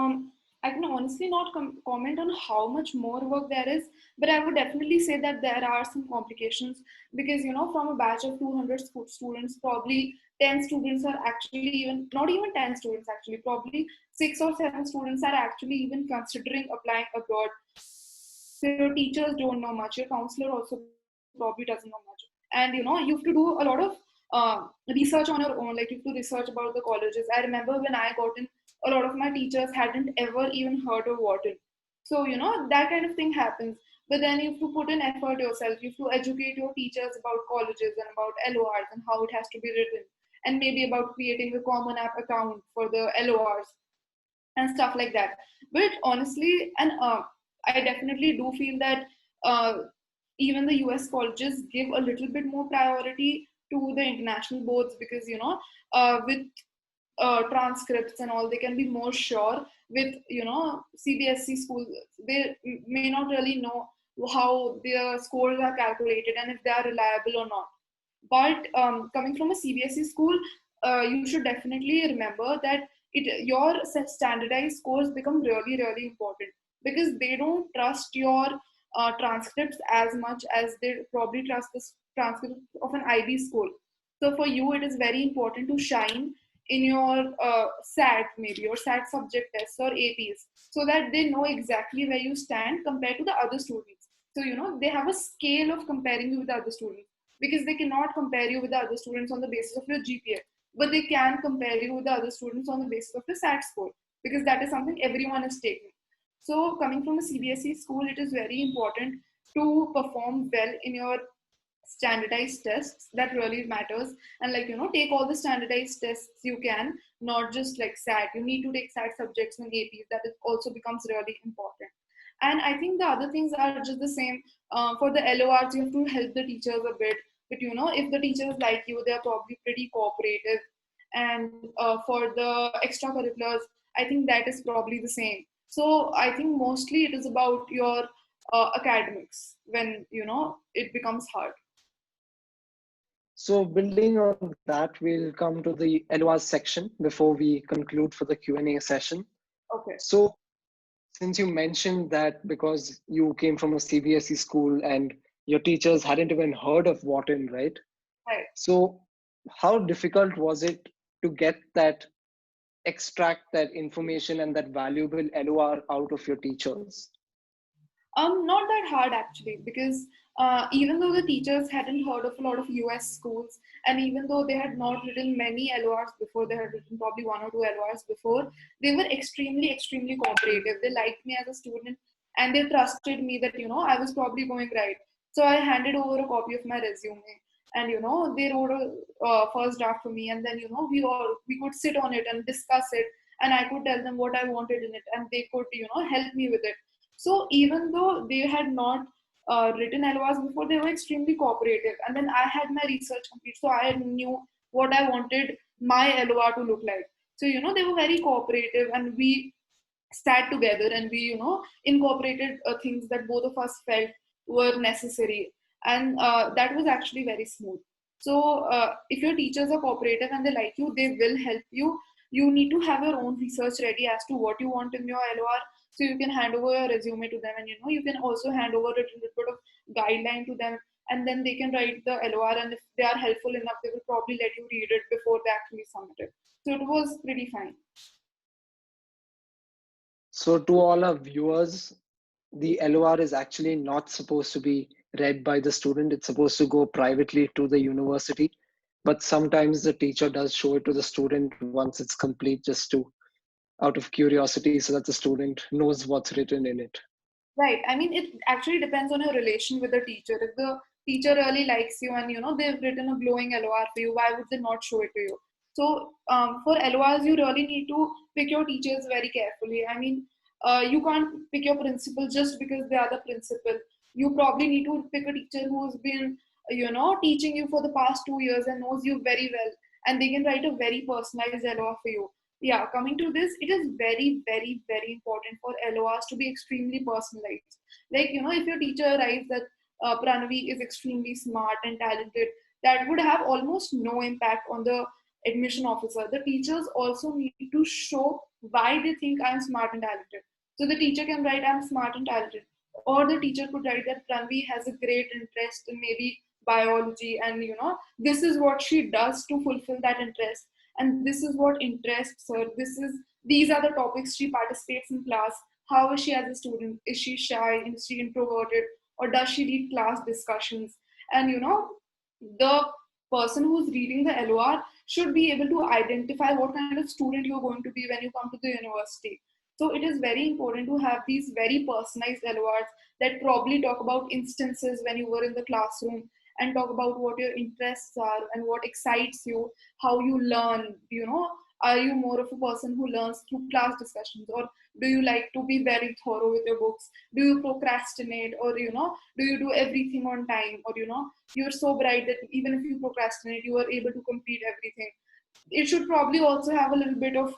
I can honestly not comment on how much more work there is, but I would definitely say that there are some complications because, from a batch of 200 students, probably 10 students are actually even, not even 10 students actually, probably 6 or 7 students are actually even considering applying abroad. So your teachers don't know much, your counselor also probably doesn't know much. And, you have to do a lot of research on your own, like you have to research about the colleges. I remember when I got in, a lot of my teachers hadn't ever even heard of Wharton. So, that kind of thing happens. But then you have to put in effort yourself. You have to educate your teachers about colleges and about LORs and how it has to be written. And maybe about creating a common app account for the LORs and stuff like that. But honestly, and I definitely do feel that uh, even the US colleges give a little bit more priority to the international boards because, with transcripts and all, they can be more sure. With CBSE schools, they may not really know how their scores are calculated and if they are reliable or not. But coming from a CBSE school, you should definitely remember that your standardized scores become really really important because they don't trust your transcripts as much as they probably trust the transcript of an IB school. So for you, it is very important to shine in your SAT, maybe your SAT subject tests or APs, so that they know exactly where you stand compared to the other students. So they have a scale of comparing you with the other students because they cannot compare you with the other students on the basis of your GPA, but they can compare you with the other students on the basis of your SAT score because that is something everyone is taking. So coming from a CBSE school, it is very important to perform well in your standardized tests. That really matters. And like take all the standardized tests you can, not just like SAT. You need to take SAT subjects and APs. That is also becomes really important. And I think the other things are just the same. For the LORs, you have to help the teachers a bit, but if the teachers like you, they're probably pretty cooperative. And for the extracurriculars, I think that is probably the same. So I think mostly it is about your academics when it becomes hard. So building on that, we'll come to the LOR section before we conclude for the Q&A session. Okay. So since you mentioned that because you came from a CBSE school and your teachers hadn't even heard of Wharton, right? Right. So how difficult was it to get that, extract that information and that valuable LOR out of your teachers? Not that hard actually, because even though the teachers hadn't heard of a lot of US schools, and even though they had not written many LORs before, they had written probably 1 or 2 LORs before, they were extremely, extremely cooperative. They liked me as a student and they trusted me that, I was probably going right. So I handed over a copy of my resume and, they wrote a first draft for me. And then, we could sit on it and discuss it. And I could tell them what I wanted in it and they could, help me with it. So even though they had not written LORs before, they were extremely cooperative. And then I had my research complete, so I knew what I wanted my LOR to look like. So they were very cooperative, and we sat together and we incorporated things that both of us felt were necessary, and that was actually very smooth. So if your teachers are cooperative and they like you, they will help you. You need to have your own research ready as to what you want in your LOR, so you can hand over your resume to them, and you can also hand over a little bit of guideline to them, and then they can write the LOR, and if they are helpful enough, they will probably let you read it before they actually submit it. So it was pretty fine. So to all our viewers, the LOR is actually not supposed to be read by the student. It's supposed to go privately to the university. But sometimes the teacher does show it to the student once it's complete, just to out of curiosity, so that the student knows what's written in it. Right. I mean, it actually depends on your relation with the teacher. If the teacher really likes you and they've written a glowing LOR for you, why would they not show it to you? So for LORs, you really need to pick your teachers very carefully. I mean, you can't pick your principal just because they are the principal. You probably need to pick a teacher who's been teaching you for the past 2 years and knows you very well, and they can write a very personalized LOR for you. Yeah, coming to this, it is very, very, very important for LORs to be extremely personalized. Like, if your teacher writes that Pranavi is extremely smart and talented, that would have almost no impact on the admission officer. The teachers also need to show why they think I'm smart and talented. So the teacher can write, I'm smart and talented. Or the teacher could write that Pranavi has a great interest in maybe biology, and this is what she does to fulfill that interest, and this is what interests her. These are the topics she participates in class. How is she as a student? Is she shy? Is she introverted? Or does she lead class discussions? And the person who's reading the LOR should be able to identify what kind of student you're going to be when you come to the university. So it is very important to have these very personalized LORs that probably talk about instances when you were in the classroom, and talk about what your interests are and what excites you, how you learn. Are you more of a person who learns through class discussions, or do you like to be very thorough with your books? Do you procrastinate, or do you do everything on time, or you're so bright that even if you procrastinate, you are able to complete everything? It should probably also have a little bit of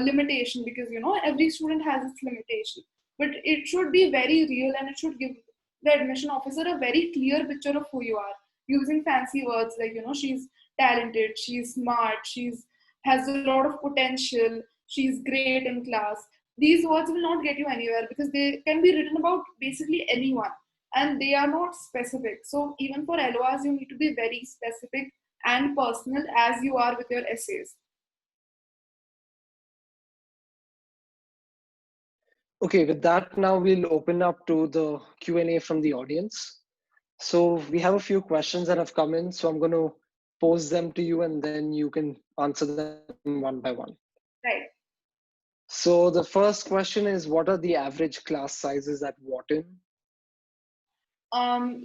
limitation, because every student has its limitation, but it should be very real, and it should give the admission officer a very clear picture of who you are, using fancy words like she's talented, she's smart, she's has a lot of potential, she's great in class. These words will not get you anywhere, because they can be written about basically anyone, and they are not specific. So even for LORs, you need to be very specific and personal as you are with your essays. Okay, with that, now we'll open up to the Q&A from the audience. So we have a few questions that have come in, so I'm going to pose them to you and then you can answer them one by one. Right. So the first question is, what are the average class sizes at Wharton?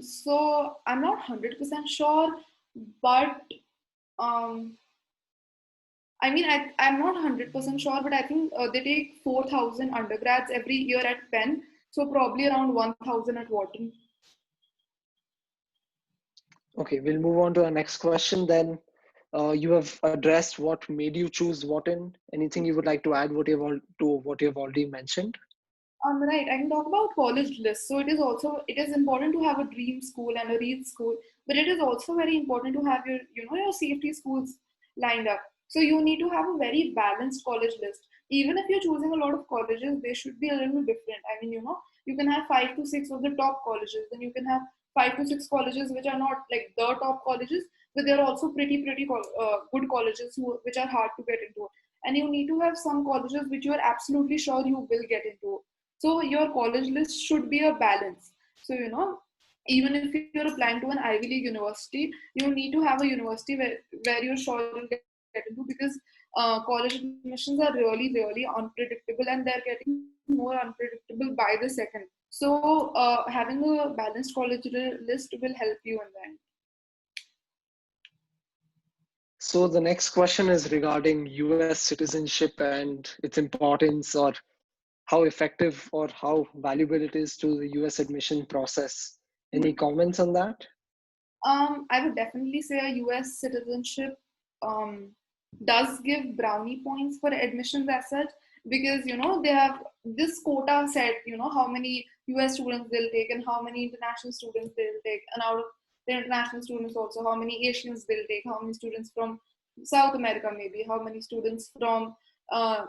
So I'm not 100% sure, but um, I mean, I'm not 100% sure, but I think they take 4,000 undergrads every year at Penn, so probably around 1,000 at Wharton. Okay, we'll move on to our next question then. You have addressed what made you choose Wharton. Anything you would like to add to what you have already mentioned? Right. I can talk about college lists. So it is important to have a dream school and a read school, but it is also very important to have your safety schools lined up. So you need to have a very balanced college list. Even if you're choosing a lot of colleges, they should be a little different. I mean, you can have 5 to 6 of the top colleges, then you can have 5 to 6 colleges which are not like the top colleges, but they're also pretty good colleges which are hard to get into. And you need to have some colleges which you are absolutely sure you will get into. So your college list should be a balance. So even if you're applying to an Ivy League university, you need to have a university where you're sure you'll get into, because college admissions are really, really unpredictable, and they're getting more unpredictable by the second. So having a balanced college list will help you in that. So the next question is regarding US citizenship and its importance, or how effective or how valuable it is to the US admission process. Any comments on that? I would definitely say a US citizenship um, does give brownie points for admissions as such, because they have this quota set, how many US students they'll take and how many international students they'll take, and out of the international students also how many Asians they'll take, how many students from South America, maybe how many students from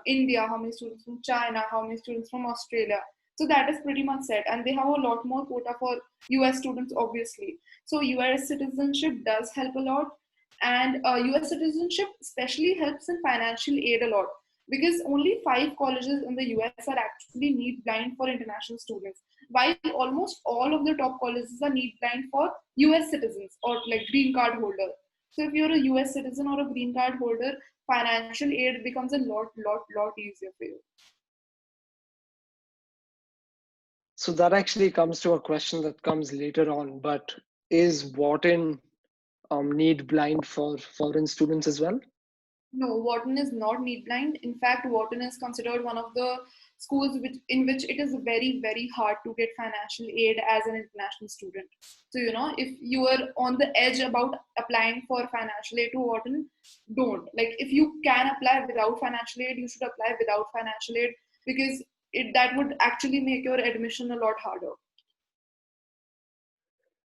India, how many students from China, how many students from Australia. So that is pretty much set, and they have a lot more quota for US students, obviously. So US citizenship does help a lot, and US citizenship especially helps in financial aid a lot, because only 5 colleges in the US are actually need blind for international students, while almost all of the top colleges are need blind for US citizens or like green card holder. So if you're a US citizen or a green card holder, financial aid becomes a lot easier for you. So that actually comes to a question that comes later on, but is Wharton need blind for foreign students as well? No, Wharton is not need blind. In fact, Wharton is considered one of the schools in which it is very, very hard to get financial aid as an international student. So, if you are on the edge about applying for financial aid to Wharton, don't. Like, if you can apply without financial aid, you should apply without financial aid, because that would actually make your admission a lot harder.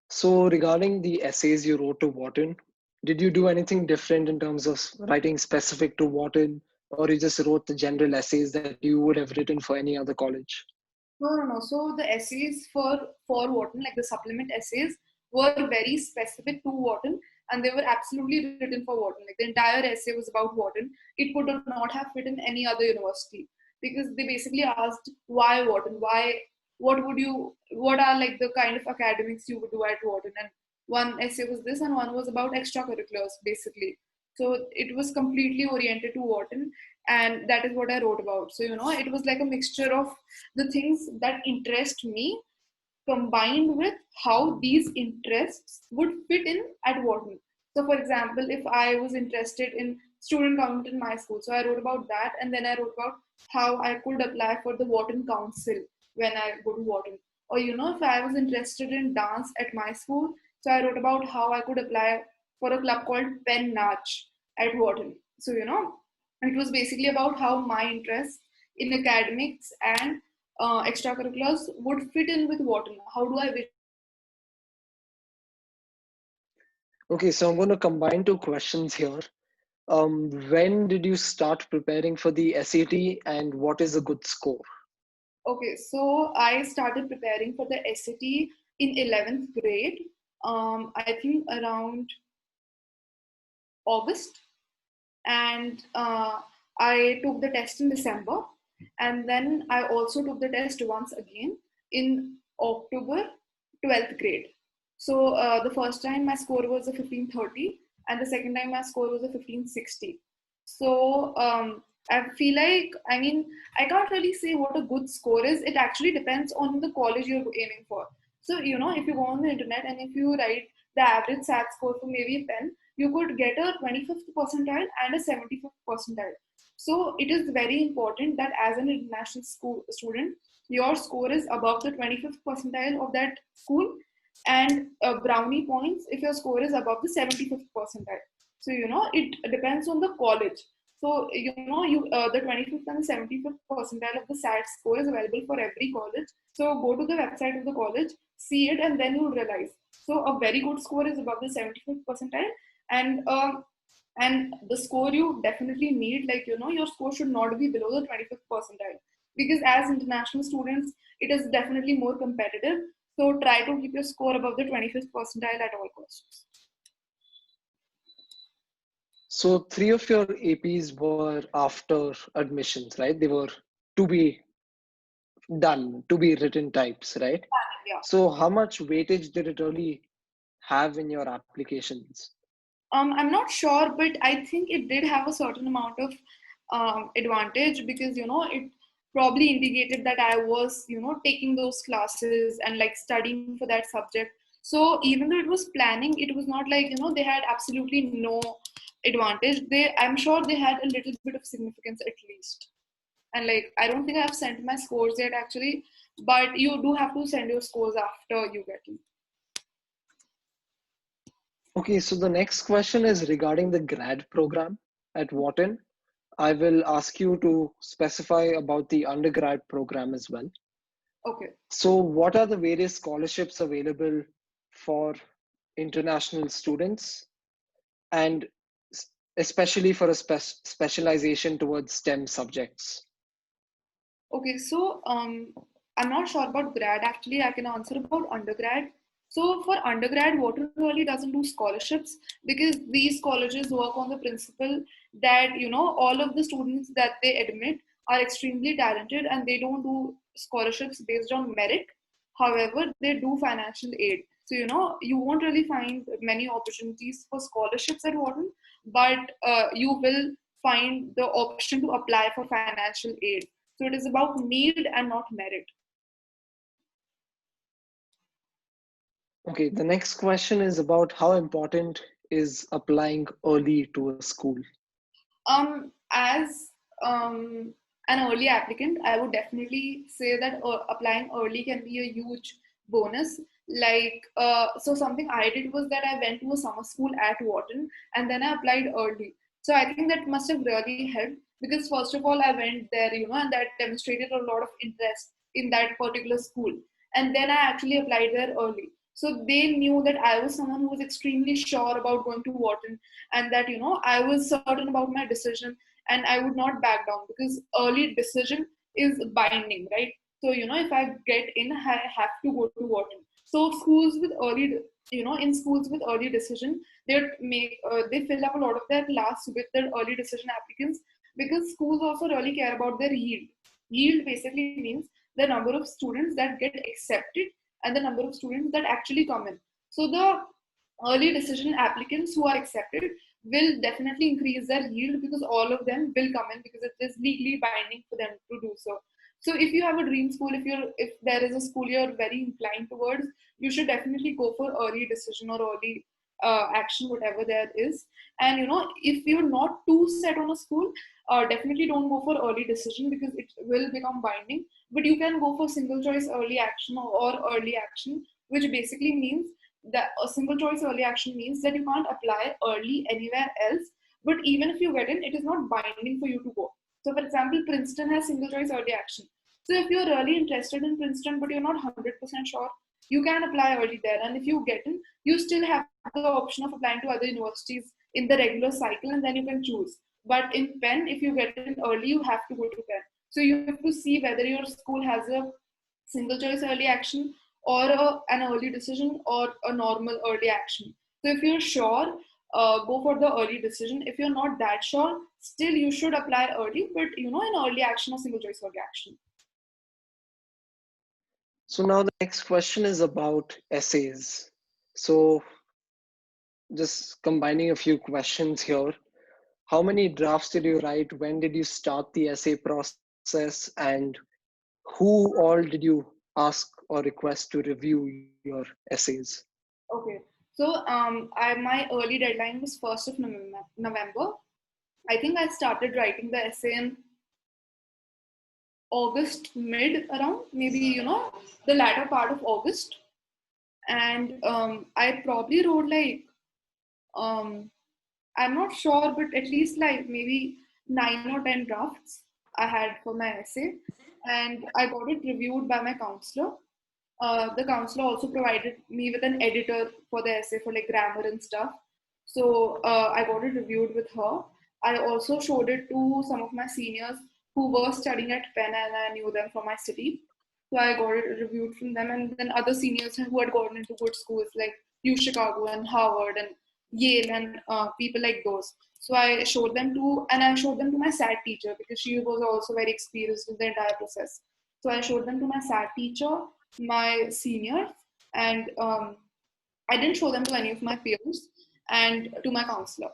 So regarding the essays you wrote to Wharton, did you do anything different in terms of writing specific to Wharton, or you just wrote the general essays that you would have written for any other college? No. So the essays for Wharton, like the supplement essays, were very specific to Wharton, and they were absolutely written for Wharton. Like the entire essay was about Wharton. It could not have fit in any other university, because they basically asked why Wharton, what are like the kind of academics you would do at Wharton, and one essay was this, and one was about extracurriculars, basically. So it was completely oriented to Wharton, and that is what I wrote about. So it was like a mixture of the things that interest me combined with how these interests would fit in at Wharton. So, for example, if I was interested in student government in my school, so I wrote about that, and then I wrote about how I could apply for the Wharton Council when I go to Wharton. Or, if I was interested in dance at my school, so I wrote about how I could apply for a club called Pen Nach at Wharton. So, it was basically about how my interests in academics and extracurriculars would fit in with Wharton. How do I wish to apply for Wharton? Okay, so I'm going to combine two questions here. When did you start preparing for the SAT, and what is a good score? Okay, so I started preparing for the SAT in 11th grade. I think around August, and I took the test in December, and then I also took the test once again in October, 12th grade. So the first time my score was a 1530, and the second time my score was a 1560. So I feel like, I mean, I can't really say what a good score is. It actually depends on the college you're aiming for. So, if you go on the internet and if you write the average SAT score for maybe a 10, you could get a 25th percentile and a 75th percentile. So it is very important that as an international school student, your score is above the 25th percentile of that school, and brownie points if your score is above the 75th percentile. So it depends on the college. So the 25th and the 75th percentile of the SAT score is available for every college. So go to the website of the college, see it, and then you'll realize. So a very good score is above the 75th percentile, and the score you definitely need, like your score should not be below the 25th percentile, because as international students it is definitely more competitive. So try to keep your score above the 25th percentile at all costs. So three of your APs were after admissions, right? They were to be done, to be written types, right? Yeah. So how much weightage did it really have in your applications? I'm not sure, but I think it did have a certain amount of advantage, because it probably indicated that I was taking those classes and like studying for that subject. So even though it was planning, it was not like they had absolutely no advantage. I'm sure they had a little bit of significance at least. And like, I don't think I've sent my scores yet actually, but you do have to send your scores after you get them. Okay, so the next question is regarding the grad program at Wharton. I will ask you to specify about the undergrad program as well. Okay. So what are the various scholarships available for international students, and especially for a specialization towards STEM subjects? Okay, so I'm not sure about grad actually. I can answer about undergrad. So for undergrad, Wharton really doesn't do scholarships, because these colleges work on the principle that all of the students that they admit are extremely talented, and they don't do scholarships based on merit. However, they do financial aid. So you won't really find many opportunities for scholarships at Wharton, but you will find the option to apply for financial aid. So it is about need and not merit. Okay, the next question is about how important is applying early to a school? As um, an early applicant, I would definitely say that applying early can be a huge bonus. So something I did was that I went to a summer school at Wharton and then I applied early. So I think that must have really helped because first of all I went there, and that demonstrated a lot of interest in that particular school. And then I actually applied there early. So they knew that I was someone who was extremely sure about going to Wharton, and that I was certain about my decision, and I would not back down because early decision is binding, right? So if I get in, I have to go to Wharton. So schools with early, in schools with early decision, they fill up a lot of their class with their early decision applicants because schools also really care about their yield. Yield basically means the number of students that get accepted and the number of students that actually come in. So the early decision applicants who are accepted will definitely increase their yield because all of them will come in because it is legally binding for them to do so. So if you have a dream school, if there is a school you're very inclined towards, you should definitely go for early decision or early action, whatever there is. And if you're not too set on a school, definitely don't go for early decision because it will become binding. But you can go for single choice early action or early action, which basically means that a single choice early action means that you can't apply early anywhere else, but even if you get in, it is not binding for you to go. So for example, Princeton has single choice early action. So if you're really interested in Princeton but you're not 100% sure, you can apply early there, and if you get in, you still have the option of applying to other universities in the regular cycle, and then you can choose. But in Penn, if you get in early, you have to go to Penn. So you have to see whether your school has a single choice early action or an early decision or a normal early action. So if you're sure, go for the early decision. If you're not that sure, still you should apply early, but an early action or single choice early action. So now the next question is about essays. So just combining a few questions here. How many drafts did you write? When did you start the essay process? And who all did you ask or request to review your essays? Okay. So my early deadline was 1st of November. I think I started writing the essay in August mid around, maybe, the latter part of August. And I probably wrote like, um, I'm not sure, but at least like maybe 9 or 10 drafts I had for my essay. And I got it reviewed by my counselor. The counselor also provided me with an editor for the essay for like grammar and stuff. So I got it reviewed with her. I also showed it to some of my seniors who were studying at Penn and I knew them from my city. So I got it reviewed from them, and then other seniors who had gotten into good schools like U Chicago and Harvard and Yale and people like those. So I showed them to my SAT teacher because she was also very experienced in the entire process. So I showed them to my SAT teacher, my seniors, and I didn't show them to any of my peers and to my counselor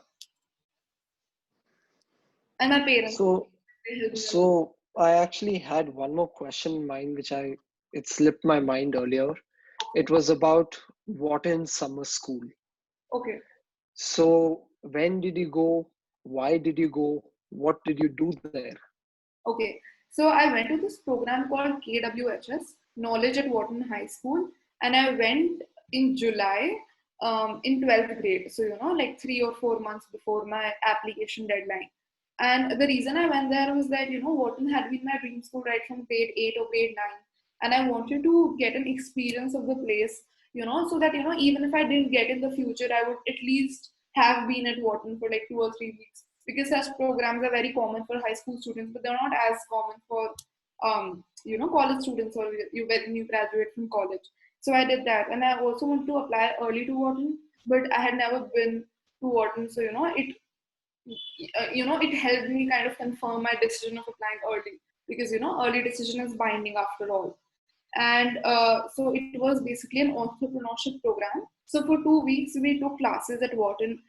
and my parents. So, They helped me a lot. so I actually had one more question in mind, which it slipped my mind earlier. It was about Wharton Summer School. Okay. So, when did you go? Why did you go? What did you do there? Okay, so I went to this program called KWHS, Knowledge at Wharton High School, and I went in July in 12th grade. So, like 3 or 4 months before my application deadline. And the reason I went there was that, Wharton had been my dream school right from grade 8 or grade 9. And I wanted to get an experience of the place, so that, even if I didn't get in the future, I would at least have been at Wharton for like 2 or 3 weeks because such programs are very common for high school students, but they're not as common for college students or you when you graduate from college. So I did that, and I also wanted to apply early to Wharton, but I had never been to Wharton, so it helped me kind of confirm my decision of applying early because early decision is binding after all. And so it was basically an entrepreneurship program. So for 2 weeks we took classes at Wharton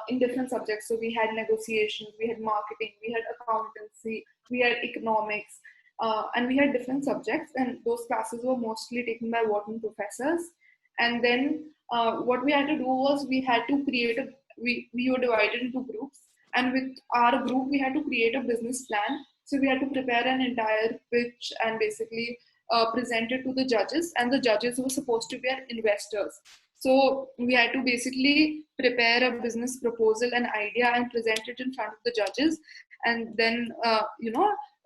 in different subjects. So we had negotiations, we had marketing, we had accountancy, we had economics, and we had different subjects, and those classes were mostly taken by Wharton professors. And then what we had to do was we had to create we were divided into groups, and with our group we had to create a business plan So we had to prepare an entire pitch and basically present it to the judges, and the judges were supposed to be our investors. So we had to basically prepare a business proposal, an idea, and present it in front of the judges, and then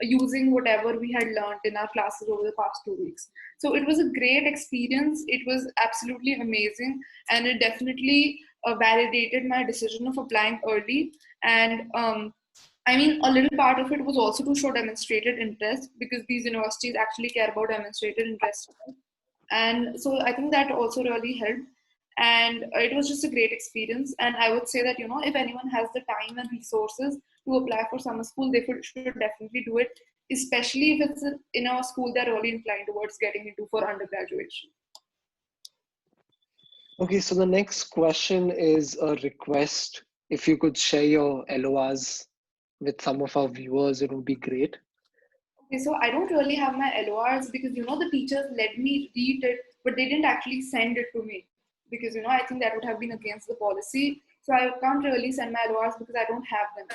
using whatever we had learned in our classes over the past 2 weeks. So it was a great experience. It was absolutely amazing, and it definitely validated my decision of applying early. And I mean, a little part of it was also to show demonstrated interest, because these universities actually care about demonstrated interest. And so I think that also really helped. And it was just a great experience. And I would say that, if anyone has the time and resources to apply for summer school, they should definitely do it, especially if it's in a school they're really inclined towards getting into for undergraduate. Okay, so the next question is a request. If you could share your LORs with some of our viewers, it would be great. Okay, so I don't really have my LORs because the teachers let me read it, but they didn't actually send it to me because I think that would have been against the policy. So I can't really send my LORs because I don't have them.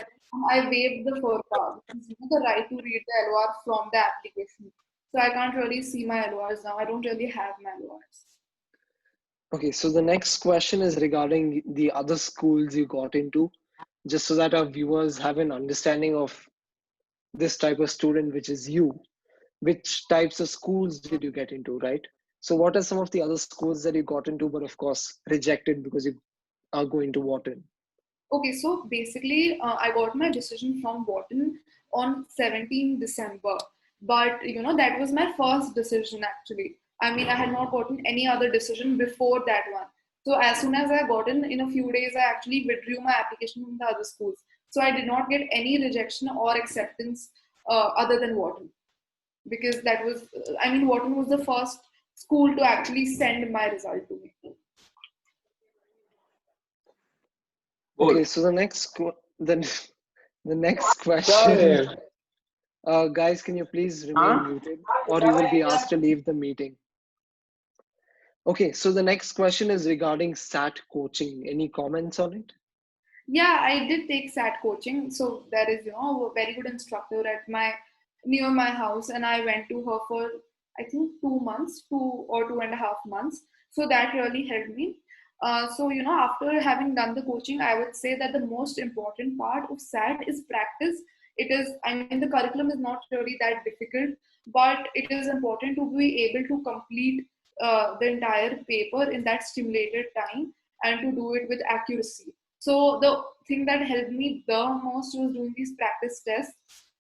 I waived the FERPA, which is the right to read the LOR from the application. So I can't really see my LORs now. I don't really have my LORs. Okay, so the next question is regarding the other schools you got into, just so that our viewers have an understanding of this type of student, which is you. Which types of schools did you get into, right? So what are some of the other schools that you got into, but of course rejected because you are going to Wharton? Okay, so basically, I got my decision from Wharton on 17 December. But, that was my first decision actually. I mean, I had not gotten any other decision before that one. So as soon as I got in a few days, I actually withdrew my application from the other schools. So I did not get any rejection or acceptance other than Wharton. Because that was, Wharton was the first school to actually send my result to me. Okay, so the next question, guys, can you please remain muted, or you will be asked to leave the meeting. Okay, so the next question is regarding SAT coaching. Any comments on it? Yeah, I did take SAT coaching. So there is, a very good instructor at near my house, and I went to her for I think 2 months, 2 or 2.5 months. So that really helped me. So after having done the coaching, I would say that the most important part of SAT is practice. It is, the curriculum is not really that difficult, but it is important to be able to complete the entire paper in that stimulated time and to do it with accuracy. So the thing that helped me the most was doing these practice tests.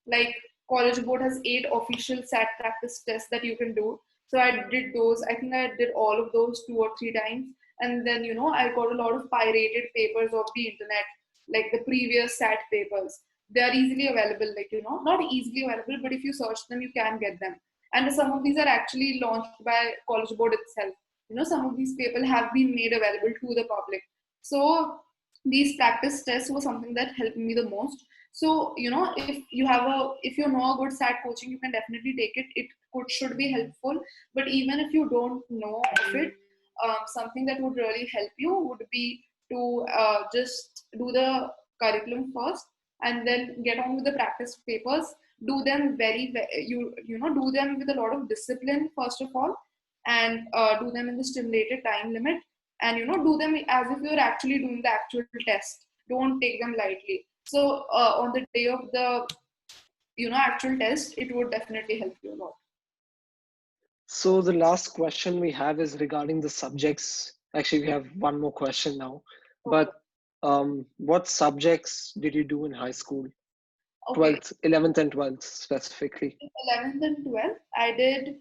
Like College Board has 8 official SAT practice tests that you can do. So I did those. I think I did all of those 2 or 3 times. And then, I got a lot of pirated papers off the internet, like the previous SAT papers. They are easily available, not easily available, but if you search them, you can get them. And some of these are actually launched by College Board itself. Some of these papers have been made available to the public. So these practice tests were something that helped me the most. So if you know a good SAT coaching, you can definitely take it. It should be helpful. But even if you don't know of it, something that would really help you would be to just do the curriculum first and then get on with the practice papers. Do them do them with a lot of discipline first of all, and do them in the stimulated time limit, and do them as if you're actually doing the actual test. Don't take them lightly. So on the day of the actual test, it would definitely help you a lot. So the last question we have is regarding the subjects. Actually, we have one more question now. But what subjects did you do in high school? Okay. 12th, 11th and 12th specifically. In 11th and 12th, I did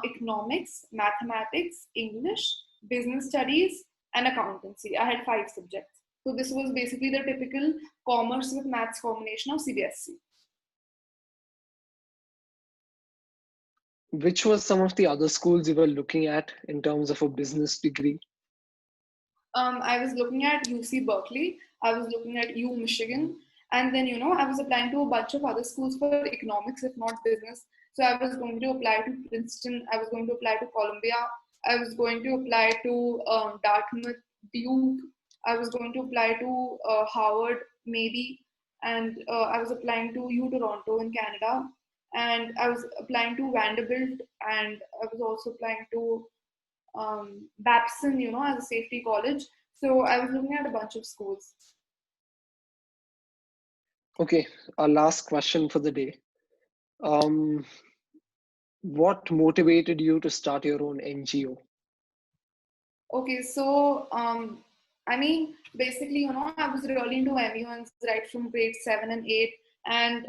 economics, mathematics, English, business studies, and accountancy. I had 5 subjects. So this was basically the typical commerce with maths combination of CBSE. Which was some of the other schools you were looking at in terms of a business degree? I was looking at UC Berkeley. I was looking at U Michigan. And then, I was applying to a bunch of other schools for economics, if not business. So I was going to apply to Princeton. I was going to apply to Columbia. I was going to apply to Dartmouth, Duke. I was going to apply to Harvard, maybe. and I was applying to U Toronto in Canada, and I was applying to Vanderbilt, and I was also applying to Babson, as a safety college. So I was looking at a bunch of schools. Okay, our last question for the day. Um, what motivated you to start your own NGO? Okay, so I mean, basically, I was really into MUNs right from grade 7 and 8, and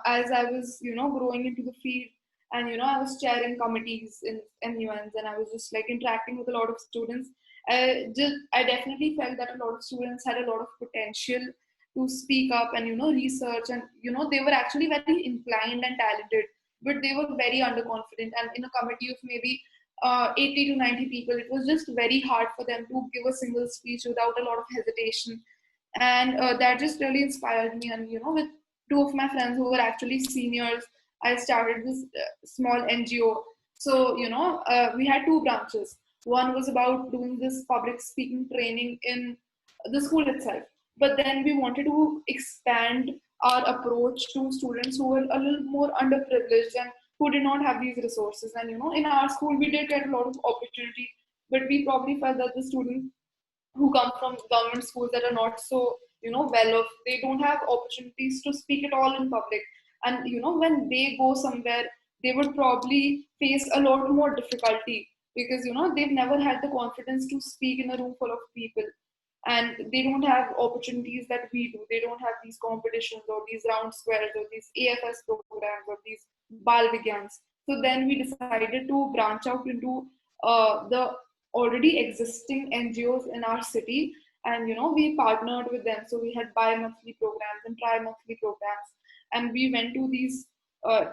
as I was, growing into the field, and I was chairing committees in MUNs, and I was just like interacting with a lot of students. I definitely felt that a lot of students had a lot of potential to speak up and research, and they were actually very inclined and talented, but they were very underconfident. And in a committee of maybe 80 to 90 people, it was just very hard for them to give a single speech without a lot of hesitation. And that just really inspired me. And, with two of my friends who were actually seniors, I started this small NGO. So, we had two branches. One was about doing this public speaking training in the school itself. But then we wanted to expand our approach to students who were a little more underprivileged and who did not have these resources. And in our school we did get a lot of opportunity, but we probably felt that the students who come from government schools that are not so well off, they don't have opportunities to speak at all in public. And when they go somewhere, they would probably face a lot more difficulty because they've never had the confidence to speak in a room full of people, and they don't have opportunities that we do. They don't have these competitions or these round squares or these AFS programs or these Bal Vigyans. So then we decided to branch out into the already existing NGOs in our city, and we partnered with them. So we had bi-monthly programs and tri-monthly programs, and we went to these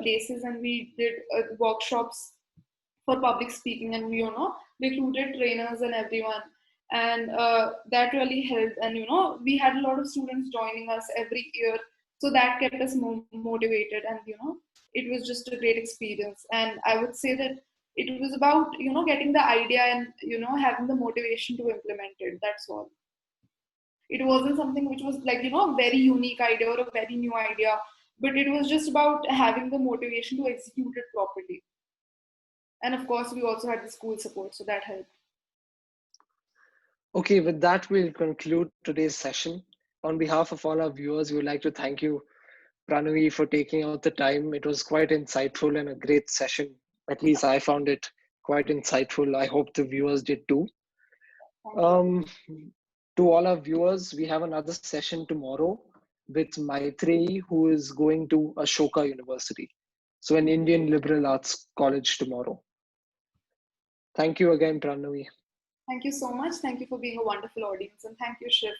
places and we did workshops for public speaking, and we recruited trainers and everyone, and that really helped. And we had a lot of students joining us every year, so that kept us motivated. And it was just a great experience. And I would say that it was about getting the idea and having the motivation to implement it. That's all. It wasn't something which was like a very unique idea or a very new idea, but it was just about having the motivation to execute it properly. And of course, we also had the school support, so that helped. Okay, with that, we'll conclude today's session. On behalf of all our viewers, we would like to thank you, Pranavi, for taking out the time. It was quite insightful and a great session. At least I found it quite insightful. I hope the viewers did too. Um, to all our viewers, we have another session tomorrow with Maitreyi, who is going to Ashoka University, so an Indian liberal arts college tomorrow. Thank you again, Pranavi. Thank you so much. Thank you for being a wonderful audience. And thank you, Shiv.